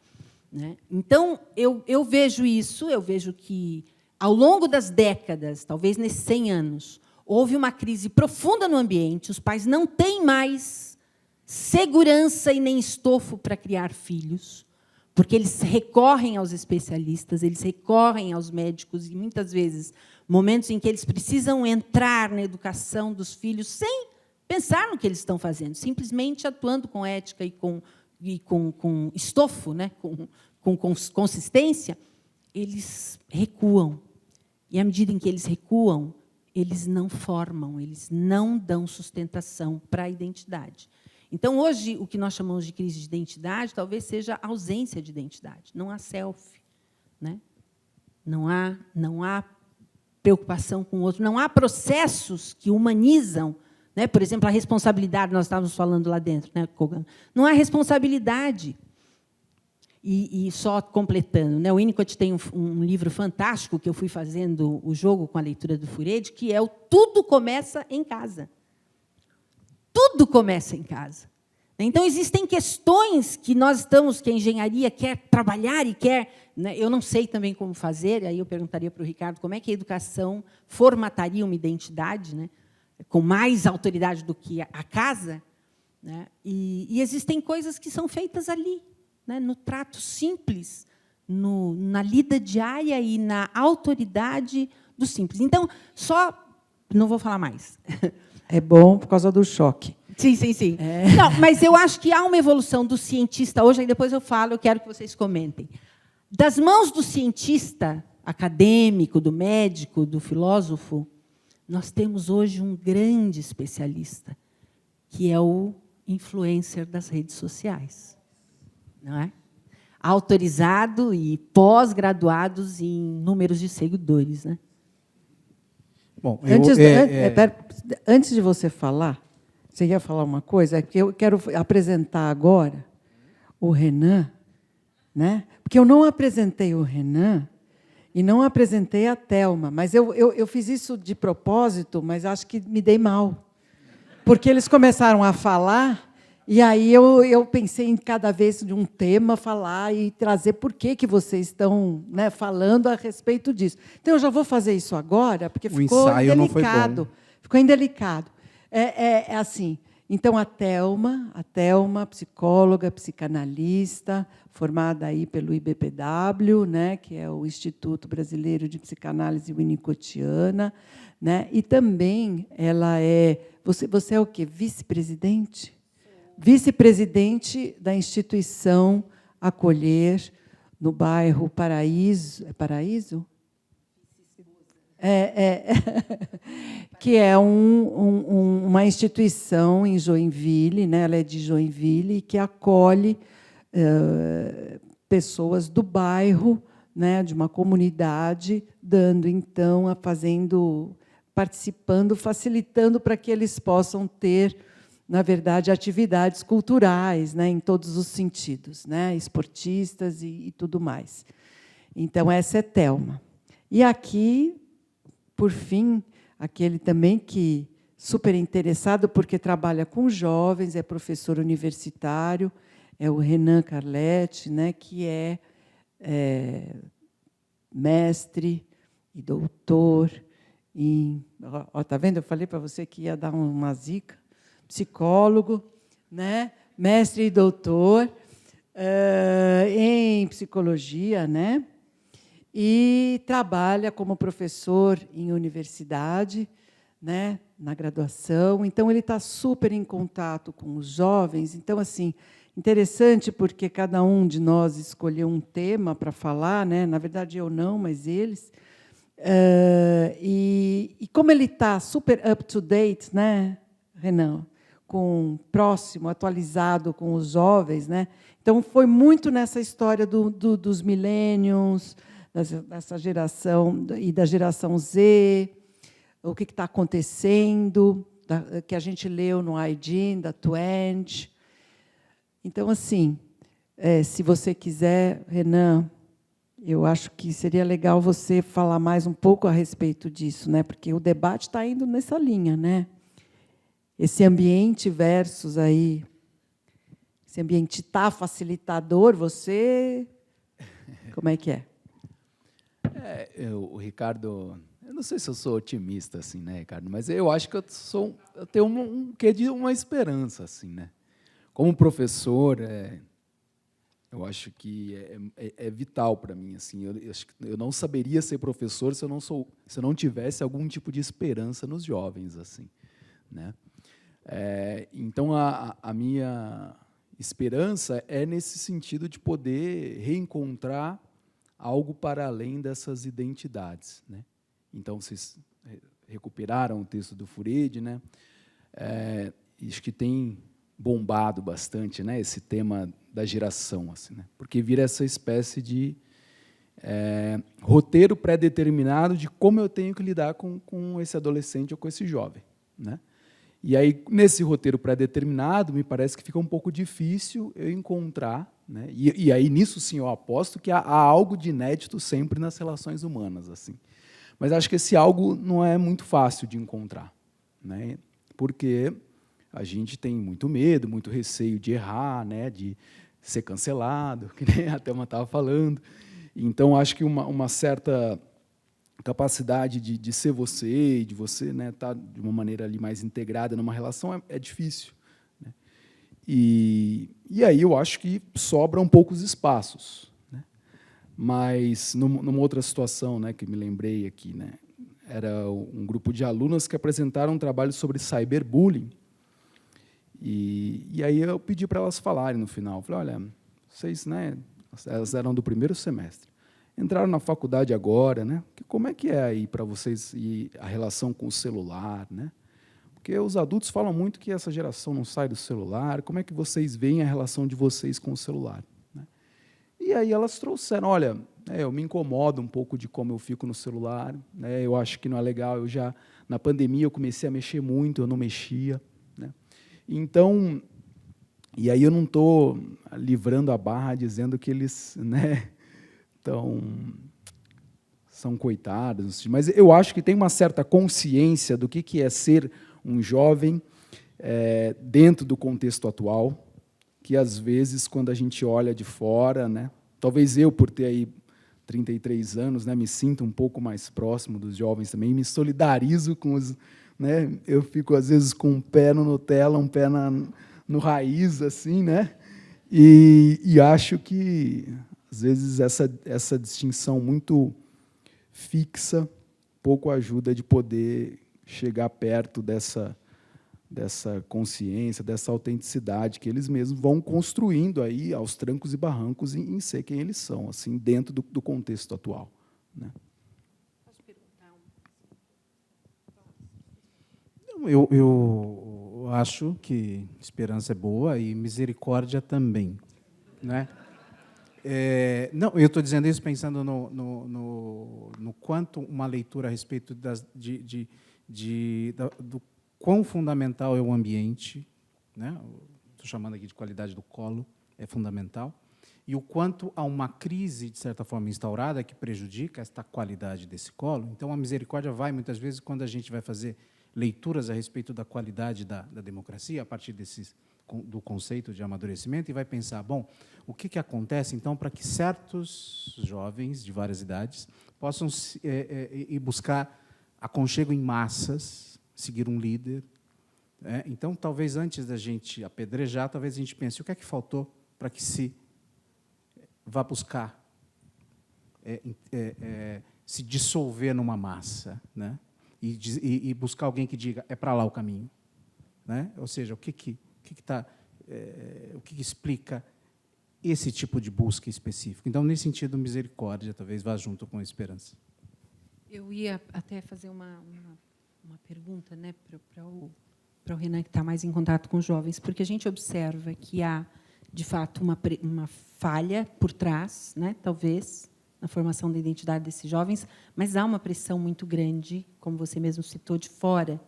né? Então, eu vejo isso, eu vejo que, ao longo das décadas, talvez nesses 100 anos, houve uma crise profunda no ambiente, os pais não têm mais segurança e nem estofo para criar filhos, porque eles recorrem aos especialistas, eles recorrem aos médicos, e, muitas vezes, momentos em que eles precisam entrar na educação dos filhos sem pensar no que eles estão fazendo, simplesmente atuando com ética e com estofo, né, com consistência, eles recuam. E, à medida em que eles recuam, eles não formam, eles não dão sustentação para a identidade. Então, hoje, o que nós chamamos de crise de identidade talvez seja a ausência de identidade. Não há self, né? Não há preocupação com o outro, não há processos que humanizam, né? Por exemplo, a responsabilidade, nós estávamos falando lá dentro, né, Kogan? Não há responsabilidade. E só completando, né, o Winnicott tem um livro fantástico que eu fui fazendo o jogo com a leitura do Furedi, que é o Tudo Começa em Casa. Tudo começa em casa. Então, existem questões que nós estamos, que a engenharia quer trabalhar e quer... Né, eu não sei também como fazer, aí eu perguntaria para o Ricardo como é que a educação formataria uma identidade, né, com mais autoridade do que a casa. Né, e existem coisas que são feitas ali, né, no trato simples, na lida diária e na autoridade do simples. Então, não vou falar mais. É bom por causa do choque. Sim, sim, sim. Não, mas eu acho que há uma evolução do cientista hoje, aí depois eu falo, eu quero que vocês comentem. Das mãos do cientista acadêmico, do médico, do filósofo, nós temos hoje um grande especialista, que é o influencer das redes sociais. Não é? Autorizado e pós-graduados em números de seguidores. Né? Bom, antes de você falar, você ia falar uma coisa, é que eu quero apresentar agora o Renan, né? Porque eu não apresentei o Renan e não apresentei a Thelma, mas eu fiz isso de propósito, mas acho que me dei mal. Porque eles começaram a falar, e aí eu pensei em cada vez de um tema falar e trazer por que vocês estão, né, falando a respeito disso. Então, eu já vou fazer isso agora, porque ficou ensaio indelicado. não foi bom. Ficou indelicado. É assim. Então, a Thelma, psicóloga, psicanalista, formada aí pelo IBPW, né, que é o Instituto Brasileiro de Psicanálise Winnicottiana, né, e também ela é... Você é o quê? Vice-presidente? Vice-presidente da instituição Acolher, no bairro Paraíso. É Paraíso? Que é uma instituição em Joinville, né? Ela é de Joinville, que acolhe pessoas do bairro, né? De uma comunidade, participando, facilitando para que eles possam ter, na verdade, atividades culturais, né? Em todos os sentidos, né? Esportistas e tudo mais. Então, essa é Thelma. E aqui, por fim, aquele também que super interessado, porque trabalha com jovens, é professor universitário, é o Renan Carletti, né, que é mestre e doutor em... Está vendo? Eu falei para você que ia dar uma zica. Psicólogo, né, mestre e doutor em psicologia, né? E trabalha como professor em universidade, né, na graduação. Então, ele está super em contato com os jovens. Então, assim, interessante, porque cada um de nós escolheu um tema para falar, né? Na verdade, eu não, mas eles. E como ele está super up-to-date, né, Renan? Próximo, atualizado com os jovens, né? Então, foi muito nessa história dos millennials, dessa geração e da geração Z, o que está acontecendo, que a gente leu no ID, da Twenge. Então, assim, se você quiser, Renan, eu acho que seria legal você falar mais um pouco a respeito disso, né? Porque o debate está indo nessa linha, né? Esse ambiente versus aí, esse ambiente está facilitador, você... Como é que é? O Ricardo, eu não sei se eu sou otimista assim, né, Ricardo, mas eu acho que eu tenho um quê de uma esperança assim, né? Como professor, eu acho que é vital para mim assim. Eu não saberia ser professor se eu não tivesse algum tipo de esperança nos jovens assim, né? Então a minha esperança é nesse sentido de poder reencontrar algo para além dessas identidades, né? Então, vocês recuperaram o texto do Freud, né? Acho que tem bombado bastante, né, esse tema da geração, assim, né? Porque vira essa espécie de roteiro pré-determinado de como eu tenho que lidar com esse adolescente ou com esse jovem, né? E aí, nesse roteiro pré-determinado, me parece que fica um pouco difícil eu encontrar, né? E aí, nisso, sim, eu aposto que há algo de inédito sempre nas relações humanas, assim. Mas acho que esse algo não é muito fácil de encontrar, né? Porque a gente tem muito medo, muito receio de errar, né, de ser cancelado, que nem a Thelma estava falando. Então, acho que uma certa capacidade de ser você, e de você, né, estar de uma maneira ali mais integrada numa relação é difícil, né? E aí eu acho que sobram poucos espaços, né? Mas, numa outra situação, né, que me lembrei aqui, né, era um grupo de alunas que apresentaram um trabalho sobre cyberbullying. E aí eu pedi para elas falarem no final. Falei, olha, vocês, né, elas eram do primeiro semestre, entraram na faculdade agora, né? Como é que é aí para vocês e a relação com o celular, né? Porque os adultos falam muito que essa geração não sai do celular. Como é que vocês veem a relação de vocês com o celular, né? E aí elas trouxeram, olha, eu me incomodo um pouco de como eu fico no celular, né? Eu acho que não é legal. Eu já na pandemia eu comecei a mexer muito, eu não mexia, né? Então, e aí eu não estou livrando a barra dizendo que eles, né, são coitados, mas eu acho que tem uma certa consciência do que é ser um jovem dentro do contexto atual, que, às vezes, quando a gente olha de fora, né, talvez eu, por ter aí 33 anos, né, me sinto um pouco mais próximo dos jovens também, me solidarizo com os... Né, eu fico, às vezes, com um pé no Nutella, um pé no raiz, assim, né, e acho que, às vezes, essa distinção muito fixa pouco ajuda de poder chegar perto dessa consciência, dessa autenticidade que eles mesmos vão construindo aí aos trancos e barrancos em ser quem eles são, assim, dentro do contexto atual, né? Posso perguntar? Eu acho que esperança é boa e misericórdia também, né? Não, eu estou dizendo isso pensando no quanto uma leitura a respeito do quão fundamental é o ambiente, né? Estou chamando aqui de qualidade do colo, é fundamental, e o quanto há uma crise, de certa forma, instaurada que prejudica esta qualidade desse colo. Então, a misericórdia vai, muitas vezes, quando a gente vai fazer leituras a respeito da qualidade da democracia, a partir do conceito de amadurecimento, e vai pensar, bom, o que acontece, então, para que certos jovens de várias idades possam ir buscar aconchego em massas, seguir um líder. Então, talvez, antes da gente apedrejar, talvez a gente pense, o que é que faltou para que se vá buscar se dissolver numa massa, né? E buscar alguém que diga, é para lá o caminho, né? Ou seja, o que explica esse tipo de busca específica. Então, nesse sentido, misericórdia talvez vá junto com a esperança. Eu ia até fazer uma pergunta, né, para o Renan, que está mais em contato com os jovens, porque a gente observa que há, de fato, uma falha por trás, né, talvez, na formação da identidade desses jovens, mas há uma pressão muito grande, como você mesmo citou, de fora.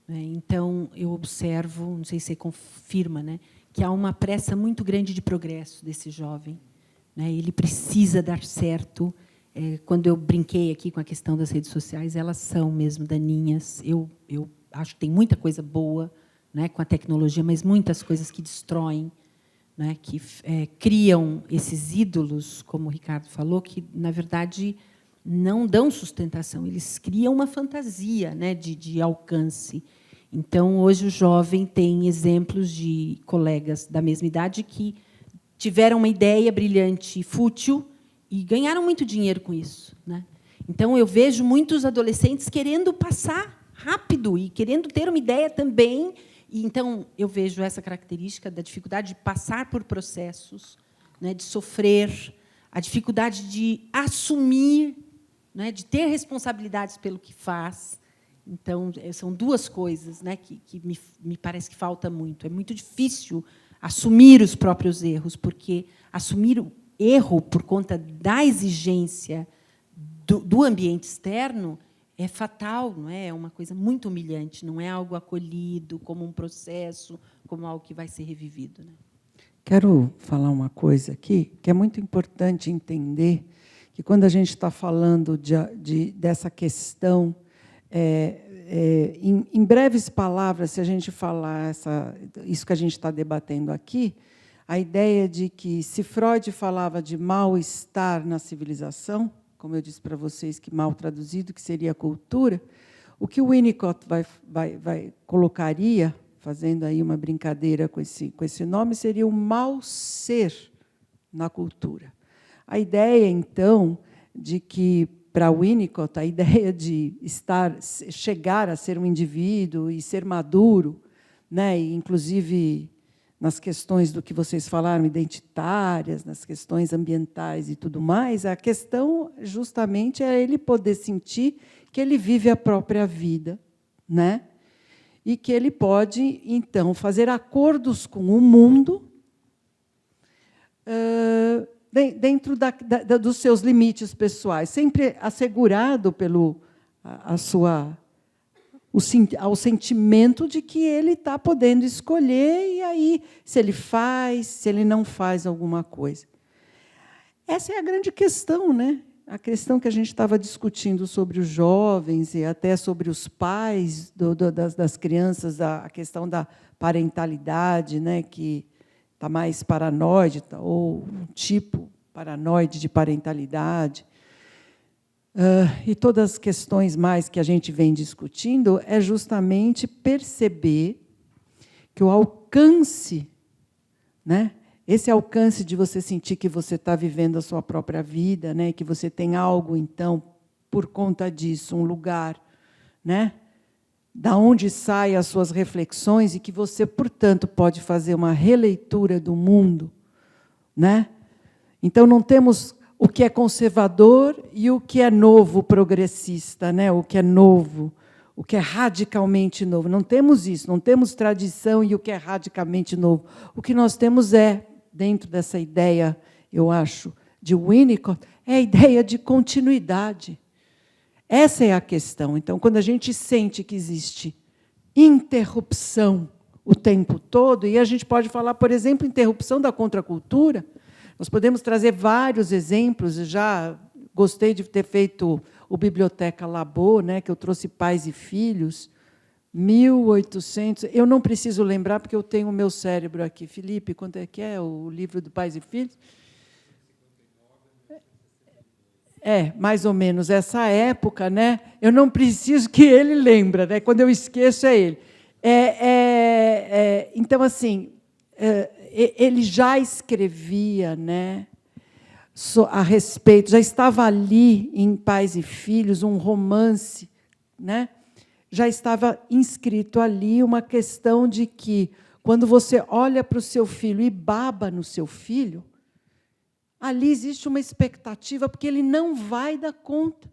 Então, eu observo, não sei se você confirma, né, que há uma pressa muito grande de progresso desse jovem, né? Ele precisa dar certo. Quando eu brinquei aqui com a questão das redes sociais, elas são mesmo daninhas. Eu acho que tem muita coisa boa, né, com a tecnologia, mas muitas coisas que destroem, né, que criam esses ídolos, como o Ricardo falou, que, na verdade, não dão sustentação. Eles criam uma fantasia, né, de alcance. Então, hoje, o jovem tem exemplos de colegas da mesma idade que tiveram uma ideia brilhante e fútil e ganharam muito dinheiro com isso, né? Então, eu vejo muitos adolescentes querendo passar rápido e querendo ter uma ideia também. E, então, eu vejo essa característica da dificuldade de passar por processos, né, de sofrer, a dificuldade de assumir, né, de ter responsabilidades pelo que faz. Então, são duas coisas, né, que me parece que falta muito. É muito difícil assumir os próprios erros, porque assumir o erro por conta da exigência do ambiente externo é fatal, não é? É uma coisa muito humilhante, não é algo acolhido como um processo, como algo que vai ser revivido, né? Quero falar uma coisa aqui, que é muito importante entender que, quando a gente está falando dessa questão em breves palavras, se a gente falar isso que a gente está debatendo aqui, a ideia de que, se Freud falava de mal-estar na civilização, como eu disse para vocês, que mal traduzido, que seria a cultura, o que o Winnicott colocaria, fazendo aí uma brincadeira com esse nome, seria o mal-ser na cultura. A ideia, então, de que, para Winnicott, a ideia de chegar a ser um indivíduo e ser maduro, né, e, inclusive, nas questões do que vocês falaram, identitárias, nas questões ambientais e tudo mais, a questão, justamente, é ele poder sentir que ele vive a própria vida, né? E que ele pode, então, fazer acordos com o mundo dentro dos seus limites pessoais, sempre assegurado ao sentimento de que ele está podendo escolher, e aí, se ele faz, se ele não faz alguma coisa. Essa é a grande questão, né? A questão que a gente estava discutindo sobre os jovens e até sobre os pais das crianças, a questão da parentalidade, né, que está mais paranoide, ou um tipo paranoide de parentalidade. E todas as questões mais que a gente vem discutindo é justamente perceber que o alcance, né, esse alcance de você sentir que você está vivendo a sua própria vida, né, que você tem algo, então, por conta disso, um lugar, né, da onde saem as suas reflexões e que você, portanto, pode fazer uma releitura do mundo, né? Então, não temos o que é conservador e o que é novo progressista, né? O que é novo, o que é radicalmente novo. Não temos isso, não temos tradição e o que é radicalmente novo. O que nós temos dentro dessa ideia, eu acho, de Winnicott, é a ideia de continuidade. Essa é a questão. Então, quando a gente sente que existe interrupção o tempo todo, e a gente pode falar, por exemplo, interrupção da contracultura, nós podemos trazer vários exemplos. Já gostei de ter feito o Biblioteca Labo, né, que eu trouxe Pais e Filhos, 1800... Eu não preciso lembrar, porque eu tenho o meu cérebro aqui. Felipe, quanto é que é o livro do Pais e Filhos? Mais ou menos essa época, né? Eu não preciso que ele lembre, né? Quando eu esqueço, é ele. Então, assim, ele já escrevia, né, a respeito, já estava ali em Pais e Filhos, um romance, né? Já estava inscrito ali uma questão de que, quando você olha para o seu filho e baba no seu filho, ali existe uma expectativa, porque ele não vai dar conta.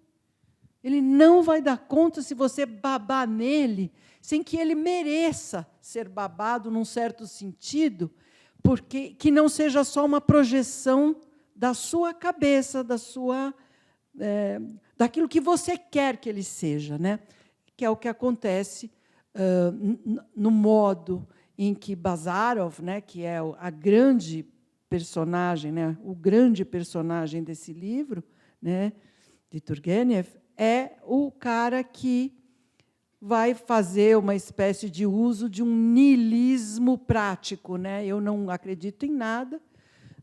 Ele não vai dar conta se você babar nele, sem que ele mereça ser babado, num certo sentido, porque que não seja só uma projeção da sua cabeça, daquilo que você quer que ele seja, né? Que é o que acontece no modo em que Bazarov, né, que é a grande personagem, né, o grande personagem desse livro, né, de Turgenev, é o cara que vai fazer uma espécie de uso de um niilismo prático, né? Eu não acredito em nada,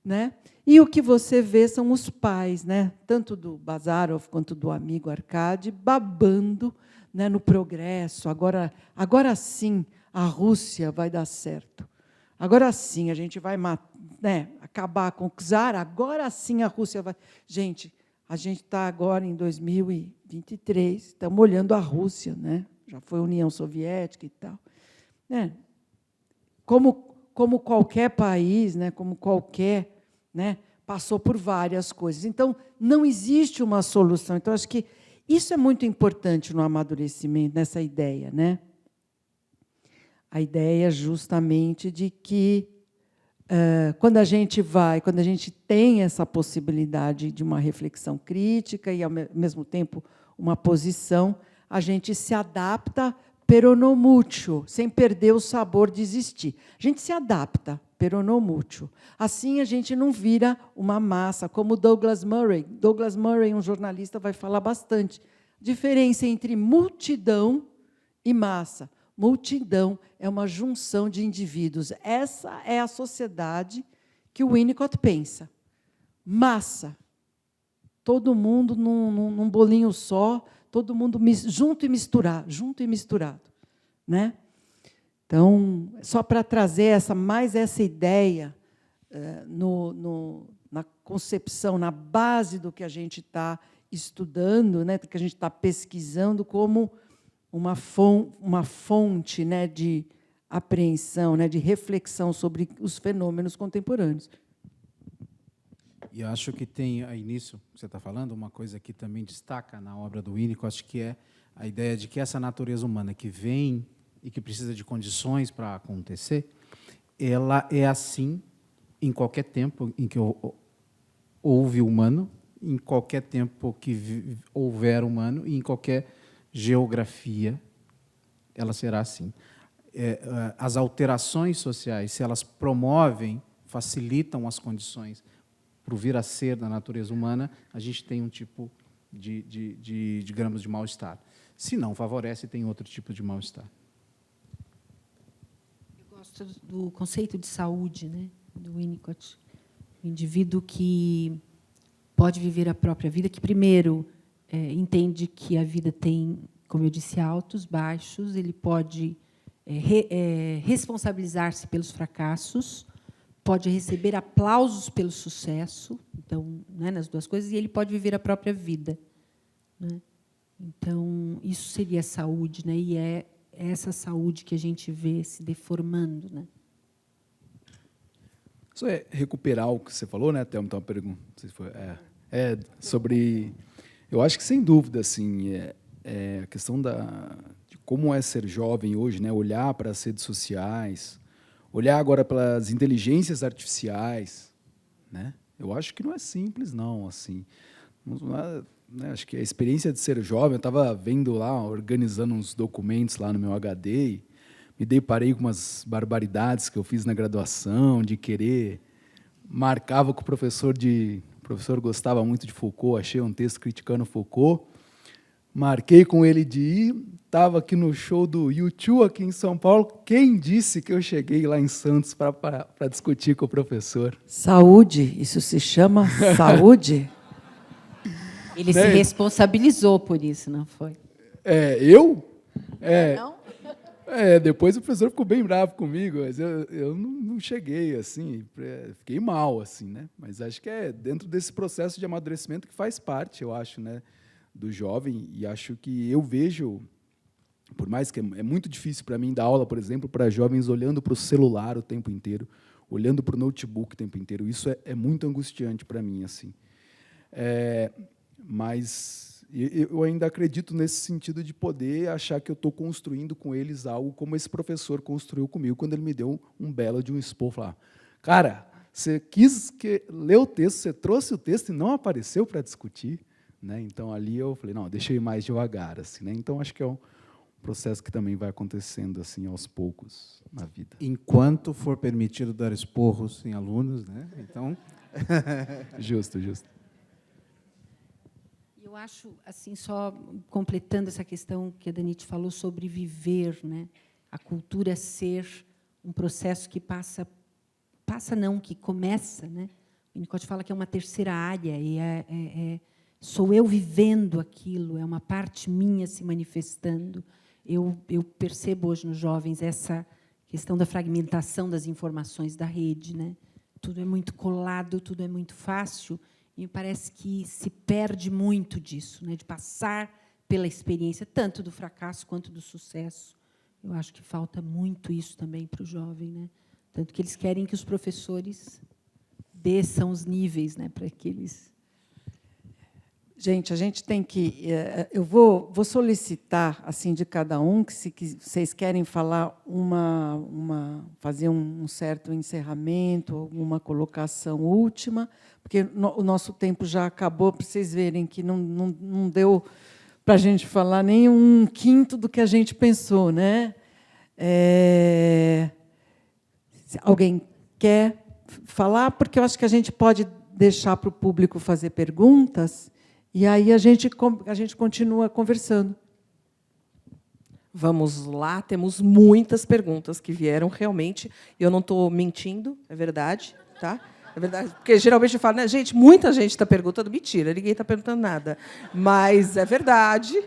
né? E o que você vê são os pais, né, tanto do Bazarov quanto do amigo Arkady, babando, né, no progresso. Agora sim a Rússia vai dar certo. Agora sim a gente vai, né, acabar com o czar. Agora sim a Rússia vai... Gente, a gente está agora em 2023, estamos olhando a Rússia, né? Já foi a União Soviética e tal. Né? Como qualquer país, né, como qualquer, né, passou por várias coisas. Então, não existe uma solução. Então, acho que isso é muito importante no amadurecimento, nessa ideia, né? A ideia justamente de que, quando a gente tem essa possibilidade de uma reflexão crítica e, ao mesmo tempo, uma posição, a gente se adapta pero no mucho, sem perder o sabor de existir. A gente se adapta pero no mucho. Assim, a gente não vira uma massa, como Douglas Murray. Douglas Murray, um jornalista, vai falar bastante. Diferença entre multidão e massa. Multidão é uma junção de indivíduos. Essa é a sociedade que o Winnicott pensa. Massa. Todo mundo num bolinho só, todo mundo junto e misturado. Né? Então, só para trazer mais essa ideia na concepção, na base do que a gente está estudando, né, do que a gente está pesquisando como uma fonte, né, de apreensão, né, de reflexão sobre os fenômenos contemporâneos. E eu acho que tem aí nisso que você está falando, uma coisa que também destaca na obra do Winnicott, que é a ideia de que essa natureza humana que vem e que precisa de condições para acontecer, ela é assim em qualquer tempo em que houve humano, em qualquer tempo que houver humano e em qualquer geografia, ela será assim. As alterações sociais, se elas promovem, facilitam as condições para o vir a ser da natureza humana, a gente tem um tipo digamos, de mal-estar. Se não favorece, tem outro tipo de mal-estar. Eu gosto do conceito de saúde, né, do Winnicott. O indivíduo que pode viver a própria vida, que, primeiro, entende que a vida tem, como eu disse, altos, baixos, ele pode responsabilizar-se pelos fracassos, pode receber aplausos pelo sucesso, então, né, nas duas coisas, e ele pode viver a própria vida. Né? Então, isso seria saúde, né? E é essa saúde que a gente vê se deformando. Né? Isso é recuperar o que você falou, né, Thelma? Então, uma pergunta, não sei se foi, sobre... Eu acho que, sem dúvida, assim, a questão de como é ser jovem hoje, né, olhar para as redes sociais, olhar agora pelas inteligências artificiais, né? Eu acho que não é simples, não. Assim, né, acho que a experiência de ser jovem, eu estava vendo lá, organizando uns documentos lá no meu HD, e me deparei com umas barbaridades que eu fiz na graduação, de querer... Marcava com o professor O professor gostava muito de Foucault, achei um texto criticando Foucault, marquei com ele de ir, estava aqui no show do U2 aqui em São Paulo. Quem disse que eu cheguei lá em Santos para discutir com o professor? Saúde, isso se chama saúde? Ele se responsabilizou por isso, não foi? Eu? Não? Depois o professor ficou bem bravo comigo, mas eu não cheguei, assim, fiquei mal, assim, né? Mas acho que é dentro desse processo de amadurecimento que faz parte, eu acho, né, do jovem, e acho que eu vejo, por mais que é muito difícil para mim dar aula, por exemplo, para jovens olhando para o celular o tempo inteiro, olhando para o notebook o tempo inteiro, isso é muito angustiante para mim, assim. Mas eu ainda acredito nesse sentido de poder achar que eu estou construindo com eles algo como esse professor construiu comigo, quando ele me deu um belo de um expor, falar, cara, você quis ler o texto, você trouxe o texto e não apareceu para discutir, né? Então, ali eu falei, não, deixa eu ir mais devagar, assim, né? Então, acho que é um processo que também vai acontecendo assim aos poucos na vida. Enquanto for permitido dar esporros em alunos, né? Então, Justo. Eu acho, assim, só completando essa questão que a Danite falou sobre viver, né? A cultura ser um processo que que começa, né? O Winnicott fala que é uma terceira área, e sou eu vivendo aquilo, é uma parte minha se manifestando. Eu percebo hoje nos jovens essa questão da fragmentação das informações da rede, né? Tudo é muito colado, tudo é muito fácil, e me parece que se perde muito disso, né, de passar pela experiência, tanto do fracasso quanto do sucesso. Eu acho que falta muito isso também para o jovem, né? Tanto que eles querem que os professores desçam os níveis, né, para que eles... Gente, a gente tem que... Eu vou solicitar, assim, de cada um, que se vocês querem falar fazer um certo encerramento, alguma colocação última, porque o nosso tempo já acabou, para vocês verem que não deu para a gente falar nem um quinto do que a gente pensou, né? Se alguém quer falar, porque eu acho que a gente pode deixar para o público fazer perguntas, e aí a gente continua conversando. Vamos lá, temos muitas perguntas que vieram realmente. Eu não estou mentindo, é verdade, tá? É verdade, porque geralmente eu falo, né, gente, muita gente está perguntando, mentira, ninguém está perguntando nada. Mas é verdade,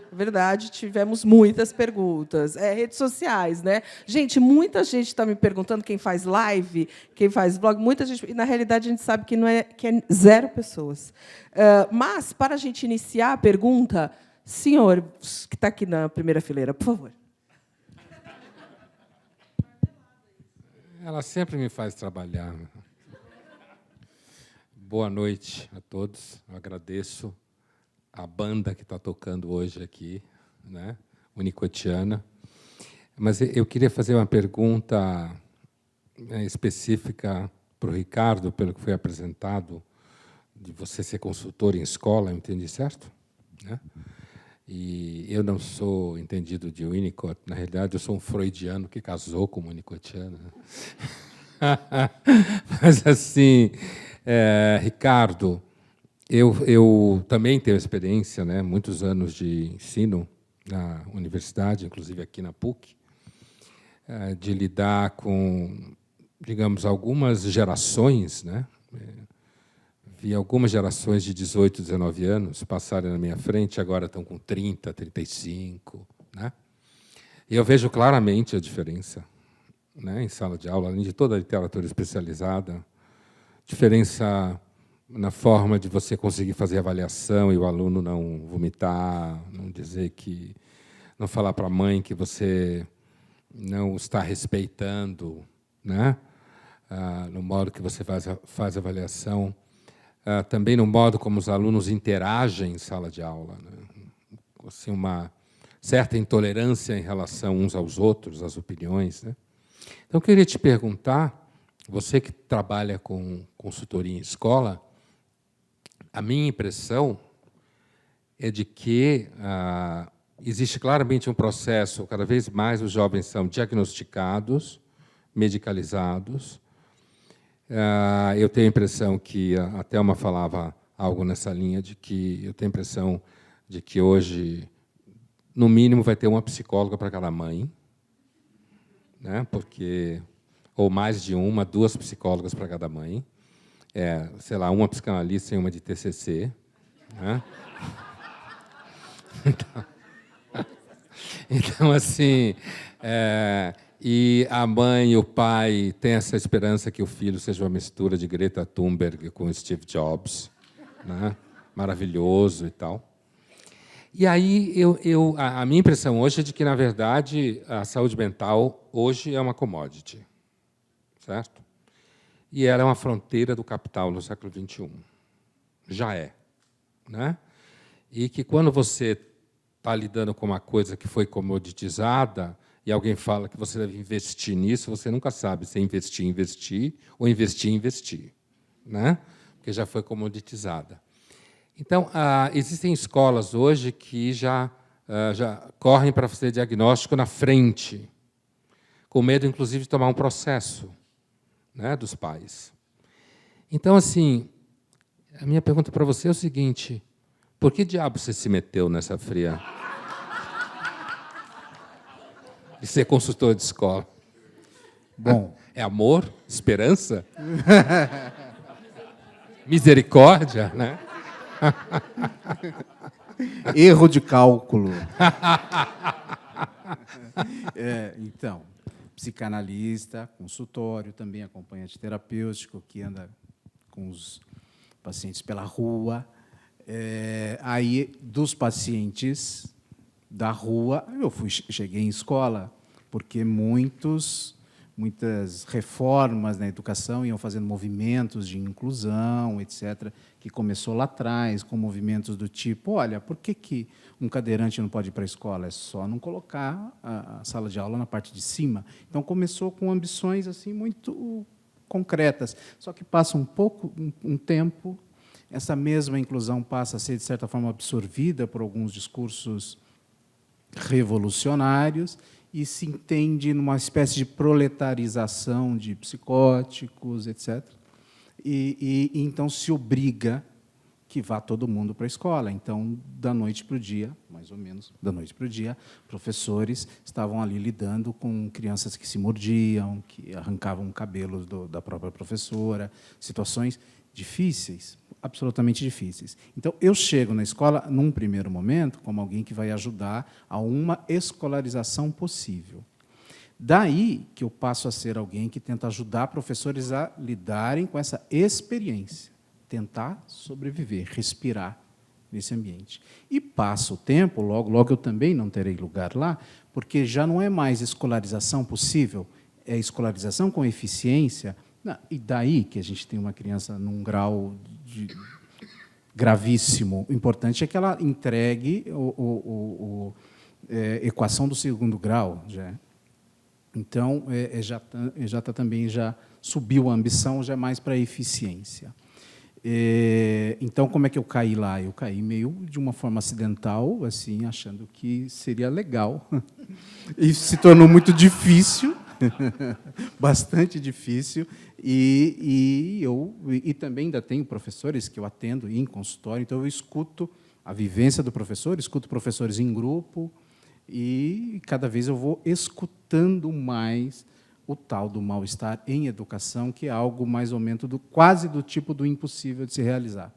tivemos muitas perguntas. Redes sociais, né? Gente, muita gente está me perguntando quem faz live, quem faz blog, muita gente. E, na realidade, a gente sabe que que é 0 pessoas. Mas, para a gente iniciar a pergunta, senhor, que está aqui na primeira fileira, por favor. Ela sempre me faz trabalhar. Boa noite a todos. Eu agradeço a banda que está tocando hoje aqui, né, Unicotiana. Mas eu queria fazer uma pergunta específica para o Ricardo, pelo que foi apresentado, de você ser consultor em escola, eu entendi certo? Né? E eu não sou entendido de Winnicott, na realidade, eu sou um freudiano que casou com uma Winnicottiana. Mas, assim, Ricardo, eu também tenho experiência, né, muitos anos de ensino na universidade, inclusive aqui na PUC, de lidar com, digamos, algumas gerações, né? Vi algumas gerações de 18, 19 anos passarem na minha frente, agora estão com 30, 35. Né? E eu vejo claramente a diferença, né, em sala de aula, além de toda a literatura especializada, diferença na forma de você conseguir fazer avaliação e o aluno não vomitar, não dizer que, não falar para a mãe que você não está respeitando, né, no modo que você faz a avaliação. Também no modo como os alunos interagem em sala de aula, né? Assim, uma certa intolerância em relação uns aos outros, às opiniões. Né? Então, eu queria te perguntar, você que trabalha com consultoria em escola, a minha impressão é de que existe claramente um processo, cada vez mais os jovens são diagnosticados, medicalizados. Eu tenho a impressão que, a Thelma falava algo nessa linha, de que eu tenho a impressão de que hoje, no mínimo, vai ter uma psicóloga para cada mãe, né? Porque, ou mais de uma, 2 psicólogas para cada mãe, sei lá, uma psicanalista e uma de TCC. Né? Então, assim... E a mãe e o pai têm essa esperança que o filho seja uma mistura de Greta Thunberg com Steve Jobs, né? Maravilhoso e tal. E aí a minha impressão hoje é de que, na verdade, a saúde mental hoje é uma commodity, certo? E ela é uma fronteira do capital no século XXI. Já é. Né? E que, quando você está lidando com uma coisa que foi comoditizada, e alguém fala que você deve investir nisso, você nunca sabe se é investir ou investir. Né? Porque já foi comoditizada. Então, existem escolas hoje que já correm para fazer diagnóstico na frente, com medo, inclusive, de tomar um processo, né, dos pais. Então, assim, a minha pergunta para você é o seguinte: por que diabo você se meteu nessa fria de ser consultor de escola? Bom, é amor? Esperança? Misericórdia? Né? erro de cálculo. Então, psicanalista, consultório, também acompanhante terapêutico, que anda com os pacientes pela rua. Aí, dos pacientes da rua, cheguei em escola, porque muitas reformas na educação iam fazendo movimentos de inclusão, etc., que começou lá atrás, com movimentos do tipo, olha, por que um cadeirante não pode ir para a escola? É só não colocar a sala de aula na parte de cima. Então, começou com ambições assim muito concretas. Só que passa um tempo, essa mesma inclusão passa a ser, de certa forma, absorvida por alguns discursos revolucionários e se entende numa espécie de proletarização de psicóticos, etc. E então se obriga que vá todo mundo para a escola. Então, da noite para o dia, mais ou menos, da noite para o dia, professores estavam ali lidando com crianças que se mordiam, que arrancavam cabelos da própria professora, situações difíceis, absolutamente difíceis. Então, eu chego na escola, num primeiro momento, como alguém que vai ajudar a uma escolarização possível. Daí que eu passo a ser alguém que tenta ajudar professores a lidarem com essa experiência, tentar sobreviver, respirar nesse ambiente. E passa o tempo, logo eu também não terei lugar lá, porque já não é mais escolarização possível, é escolarização com eficiência. E daí que a gente tem uma criança num grau gravíssimo. O importante é que ela entregue equação do segundo grau. Então, já também já subiu a ambição, já é mais para a eficiência. Então, como é que eu caí lá? Eu caí meio de uma forma acidental, assim, achando que seria legal. E se tornou muito difícil, bastante difícil. E também ainda tenho professores que eu atendo em consultório, então eu escuto a vivência do professor, escuto professores em grupo, e cada vez eu vou escutando mais o tal do mal-estar em educação, que é algo mais ou menos quase do tipo do impossível de se realizar.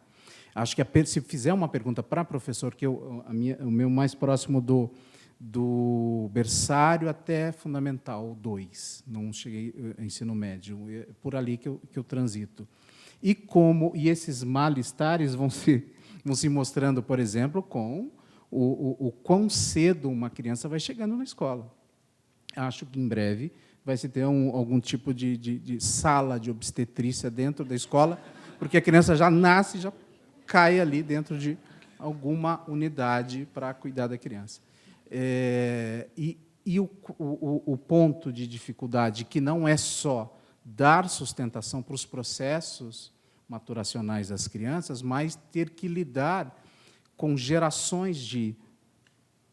Acho que se fizer uma pergunta para professor, que o meu mais próximo do berçário até Fundamental 2, não cheguei a ensino médio, é por ali que eu transito. E esses mal-estares vão se mostrando, por exemplo, com o quão cedo uma criança vai chegando na escola. Acho que, em breve, vai se ter algum tipo de sala de obstetrícia dentro da escola, porque a criança já nasce, já cai ali dentro de alguma unidade para cuidar da criança. O ponto de dificuldade, que não é só dar sustentação para os processos maturacionais das crianças, mas ter que lidar com gerações de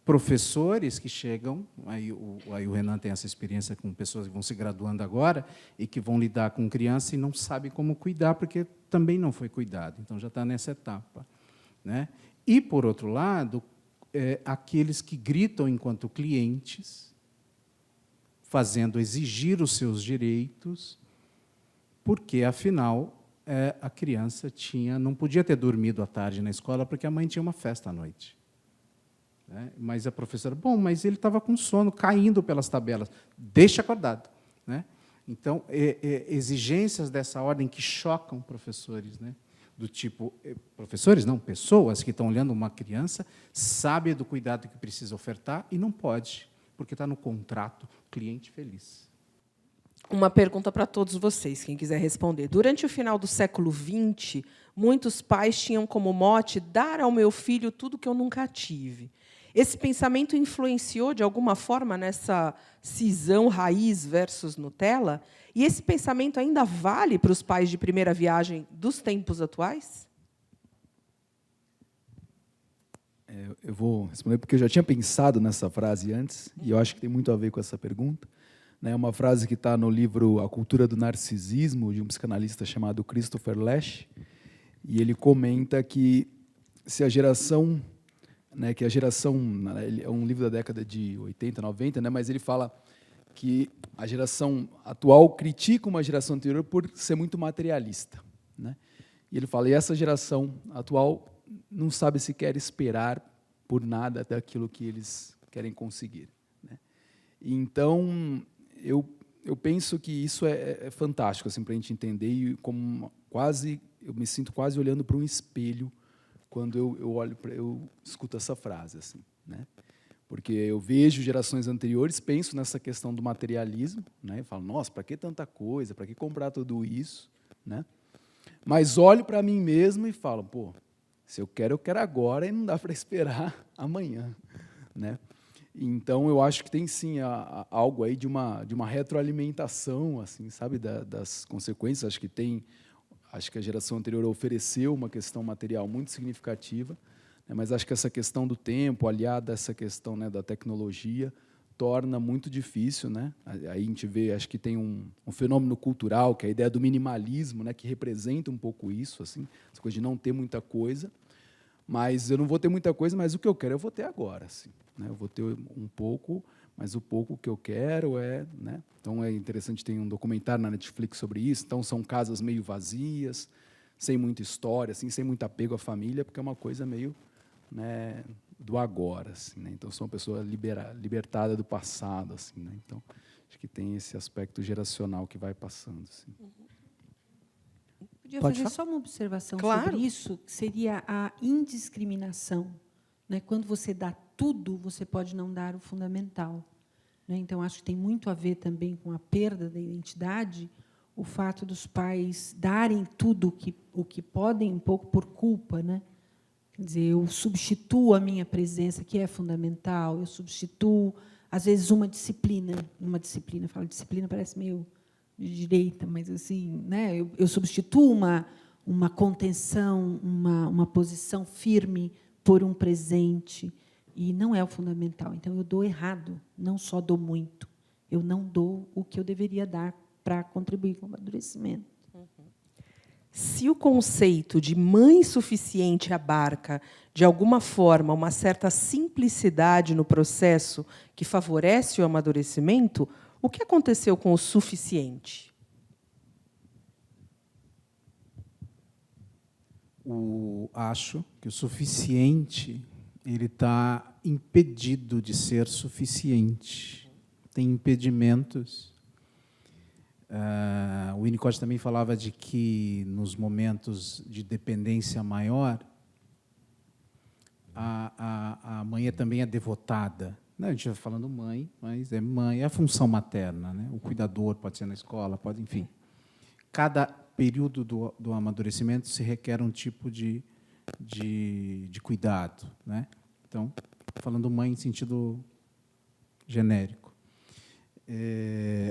professores que chegam, aí o Renan tem essa experiência com pessoas que vão se graduando agora e que vão lidar com criança e não sabem como cuidar, porque também não foi cuidado, então já está nessa etapa. E, por outro lado, aqueles que gritam enquanto clientes, fazendo exigir os seus direitos, porque, afinal, a criança não podia ter dormido à tarde na escola porque a mãe tinha uma festa à noite. Mas a professora, mas ele estava com sono, caindo pelas tabelas, deixa acordado. Então, exigências dessa ordem que chocam professores, do tipo, professores não, pessoas que estão olhando uma criança, sabem do cuidado que precisa ofertar e não pode, porque está no contrato, cliente feliz. Uma pergunta para todos vocês, quem quiser responder. Durante o final do século XX, muitos pais tinham como mote dar ao meu filho tudo que eu nunca tive. Esse pensamento influenciou, de alguma forma, nessa cisão raiz versus Nutella? E esse pensamento ainda vale para os pais de primeira viagem dos tempos atuais? Eu vou responder, porque eu já tinha pensado nessa frase antes, e eu acho que tem muito a ver com essa pergunta. É uma frase que está no livro A Cultura do Narcisismo, de um psicanalista chamado Christopher Lasch, e ele comenta que se a geração, é um livro da década de 80, 90, mas ele fala que a geração atual critica uma geração anterior por ser muito materialista. E ele fala, e essa geração atual não sabe sequer esperar por nada daquilo que eles querem conseguir. Então, eu penso que isso é fantástico assim, para a gente entender, e eu me sinto quase olhando para um espelho quando eu escuto essa frase. Assim, Porque eu vejo gerações anteriores, penso nessa questão do materialismo, e falo, nossa, para que tanta coisa, para que comprar tudo isso? Mas olho para mim mesmo e falo, se eu quero agora e não dá para esperar amanhã. Então, eu acho que tem, sim, algo aí de uma retroalimentação, assim, sabe, das consequências. Acho que a geração anterior ofereceu uma questão material muito significativa, mas acho que essa questão do tempo, aliada a essa questão da tecnologia, torna muito difícil, né? Aí a gente vê, acho que tem um fenômeno cultural, que é a ideia do minimalismo, né? Que representa um pouco isso, assim, essa coisa de não ter muita coisa. Mas eu não vou ter muita coisa, mas o que eu quero eu vou ter agora, assim, né? Eu vou ter um pouco, mas o pouco que eu quero é, né? Então é interessante, tem um documentário na Netflix sobre isso. Então são casas meio vazias, sem muita história, assim, sem muito apego à família, porque é uma coisa meio, né, do agora, assim, né? Então sou uma pessoa libertada do passado, assim, né? Então acho que tem esse aspecto geracional que vai passando, assim. Podia Pode fazer falar? só uma observação Claro. sobre isso, que seria a indiscriminação, né? Quando você dá tudo, você pode não dar o fundamental, né? Então, acho que tem muito a ver também com a perda da identidade, o fato dos pais darem tudo o que podem, um pouco por culpa, né? Quer dizer, eu substituo a minha presença, que é fundamental, eu substituo, às vezes, uma disciplina, falo disciplina, parece meio de direita, mas assim, né? Eu substituo uma contenção, uma posição firme por um presente, e não é o fundamental. Então, eu dou errado, não só dou muito, eu não dou o que eu deveria dar para contribuir com o amadurecimento. Se o conceito de mãe suficiente abarca, de alguma forma, uma certa simplicidade no processo que favorece o amadurecimento, o que aconteceu com o suficiente? Acho que o suficiente ele está impedido de ser suficiente. Tem impedimentos. O Winnicott também falava de que, nos momentos de dependência maior, a mãe também é devotada. Não, a gente vai falando mãe, mas é mãe, é a função materna, né? O cuidador pode ser na escola, pode, enfim. Cada período do amadurecimento se requer um tipo de cuidado, né? Então, falando mãe em sentido genérico.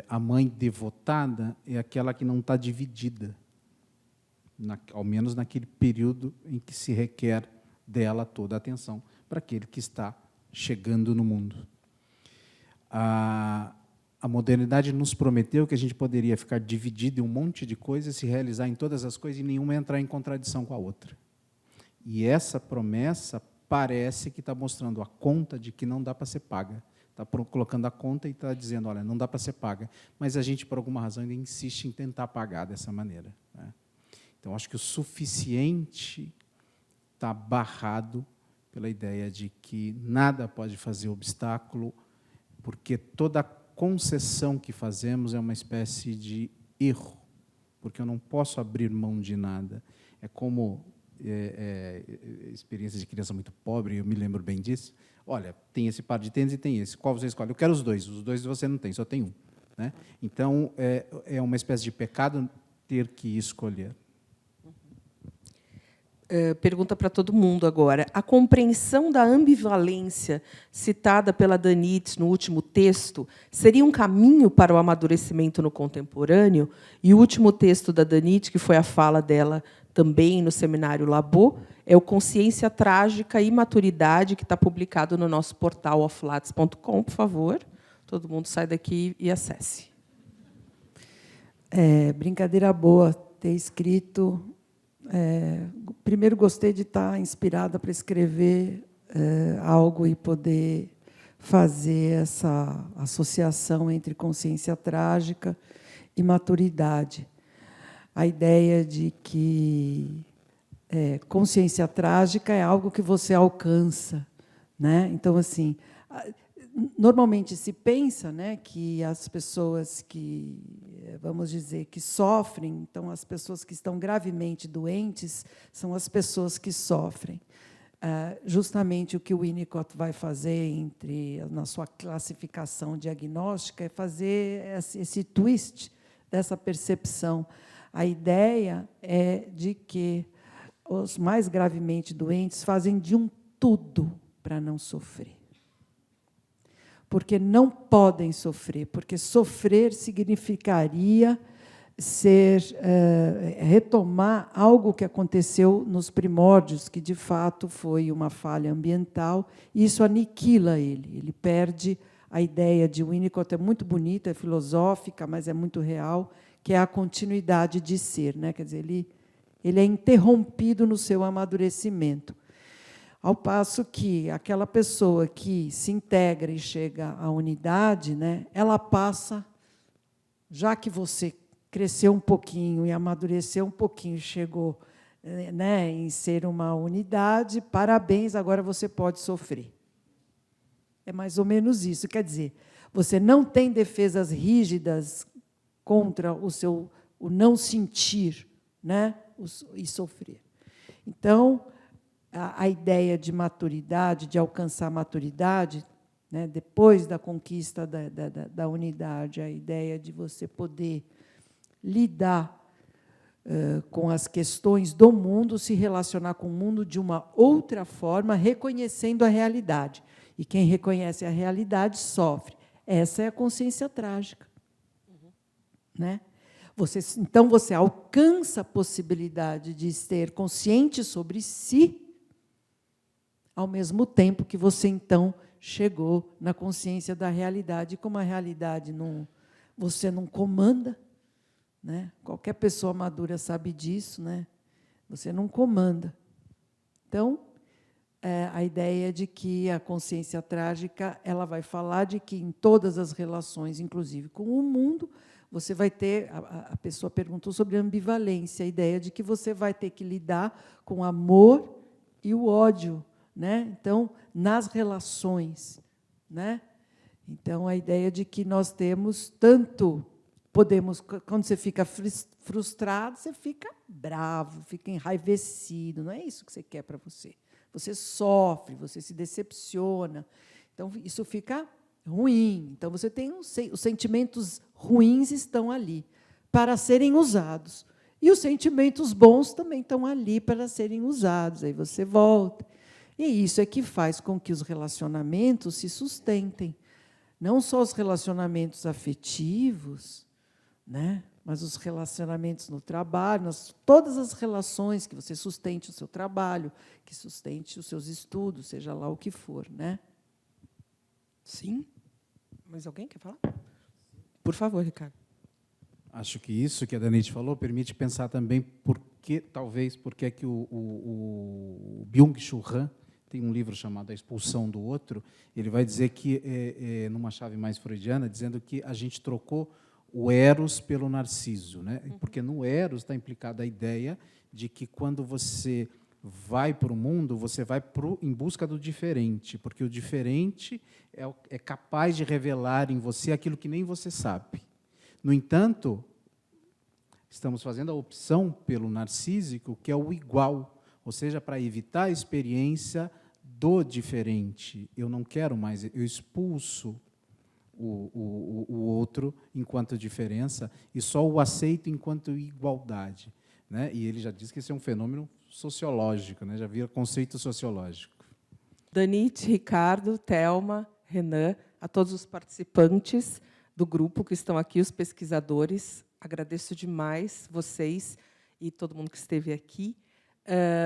A mãe devotada é aquela que não está dividida, ao menos naquele período em que se requer dela toda a atenção para aquele que está chegando no mundo. A modernidade nos prometeu que a gente poderia ficar dividido em um monte de coisas, se realizar em todas as coisas e nenhuma entrar em contradição com a outra. E essa promessa parece que está mostrando a conta de que não dá para ser paga. Está colocando a conta e está dizendo, olha, não dá para ser paga. Mas a gente, por alguma razão, ainda insiste em tentar pagar dessa maneira, né? Então, acho que o suficiente está barrado pela ideia de que nada pode fazer obstáculo, porque toda concessão que fazemos é uma espécie de erro, porque eu não posso abrir mão de nada. É como experiência de criança muito pobre, eu me lembro bem disso. Olha, tem esse par de tênis e tem esse. Qual você escolhe? Eu quero os dois você não tem, só tem um, né? Então, é uma espécie de pecado ter que escolher. Pergunta para todo mundo agora. A compreensão da ambivalência citada pela Danitz no último texto seria um caminho para o amadurecimento no contemporâneo? E o último texto da Danitz, que foi a fala dela também no seminário Labô, é o Consciência Trágica e Maturidade, que está publicado no nosso portal offlates.com, por favor. Todo mundo sai daqui e acesse. Brincadeira boa ter escrito. Primeiro, gostei de estar inspirada para escrever algo e poder fazer essa associação entre consciência trágica e maturidade. A ideia de que consciência trágica é algo que você alcança, né? Então, assim, normalmente se pensa, né, que as pessoas que, vamos dizer, que sofrem, então as pessoas que estão gravemente doentes são as pessoas que sofrem. Justamente o que o Winnicott vai fazer na sua classificação diagnóstica é fazer esse twist dessa percepção. A ideia é de que os mais gravemente doentes fazem de um tudo para não sofrer. Porque não podem sofrer, porque sofrer significaria retomar algo que aconteceu nos primórdios, que, de fato, foi uma falha ambiental, e isso aniquila ele perde a ideia de Winnicott é muito bonita, é filosófica, mas é muito real, que é a continuidade de ser, né? Quer dizer, ele é interrompido no seu amadurecimento. Ao passo que aquela pessoa que se integra e chega à unidade, né, ela passa, já que você cresceu um pouquinho e amadureceu um pouquinho, chegou, né, em ser uma unidade, parabéns, agora você pode sofrer. É mais ou menos isso. Quer dizer, você não tem defesas rígidas contra o não sentir, né, e sofrer. Então, a ideia de maturidade, de alcançar a maturidade, né, depois da conquista da unidade, a ideia de você poder lidar com as questões do mundo, se relacionar com o mundo de uma outra forma, reconhecendo a realidade. E quem reconhece a realidade sofre. Essa é a consciência trágica. Né? Então, você alcança a possibilidade de ser consciente sobre si, ao mesmo tempo que você, então, chegou na consciência da realidade. E como a realidade você não comanda, né? Qualquer pessoa madura sabe disso, né? Você não comanda. Então, a ideia de que a consciência trágica ela vai falar de que, em todas as relações, inclusive com o mundo, você vai ter... A pessoa perguntou sobre ambivalência, a ideia de que você vai ter que lidar com o amor e o ódio, né? Então, nas relações, né? Então, a ideia de que nós temos tanto, quando você fica frustrado, você fica bravo, fica enraivecido, não é isso que você quer para você. Você sofre, você se decepciona. Então, isso fica ruim. Então, você tem os sentimentos ruins estão ali para serem usados. E os sentimentos bons também estão ali para serem usados. Aí você volta. E isso é que faz com que os relacionamentos se sustentem. Não só os relacionamentos afetivos, né? Mas os relacionamentos no trabalho, todas as relações que você sustente o seu trabalho, que sustente os seus estudos, seja lá o que for. Né? Sim? Mais alguém quer falar? Por favor, Ricardo. Acho que isso que a Danite falou permite pensar também talvez porque é que o Byung-Chul Han tem um livro chamado A Expulsão do Outro. Ele vai dizer que, numa chave mais freudiana, dizendo que a gente trocou o Eros pelo Narciso, né? Porque no Eros está implicada a ideia de que, quando você vai para o mundo, você vai em busca do diferente, porque o diferente é capaz de revelar em você aquilo que nem você sabe. No entanto, estamos fazendo a opção pelo narcísico, que é o igual, ou seja, para evitar a experiência do diferente. Eu não quero mais, eu expulso o outro enquanto diferença e só o aceito enquanto igualdade. Né? E ele já diz que esse é um fenômeno sociológico, né? Já vira conceito sociológico. Danite, Ricardo, Thelma, Renan, a todos os participantes do grupo que estão aqui, os pesquisadores, agradeço demais vocês e todo mundo que esteve aqui.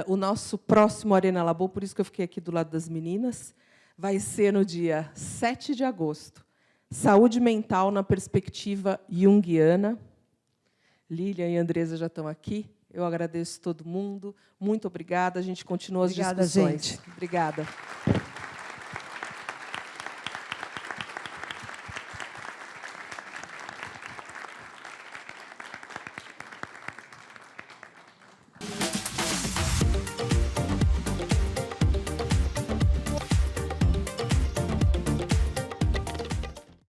O nosso próximo Arena Labo, por isso que eu fiquei aqui do lado das meninas, vai ser no dia 7 de agosto. Saúde mental na perspectiva junguiana. Lília e Andresa já estão aqui. Eu agradeço todo mundo. Muito obrigada. A gente continua as discussões. Obrigada, gente. Obrigada.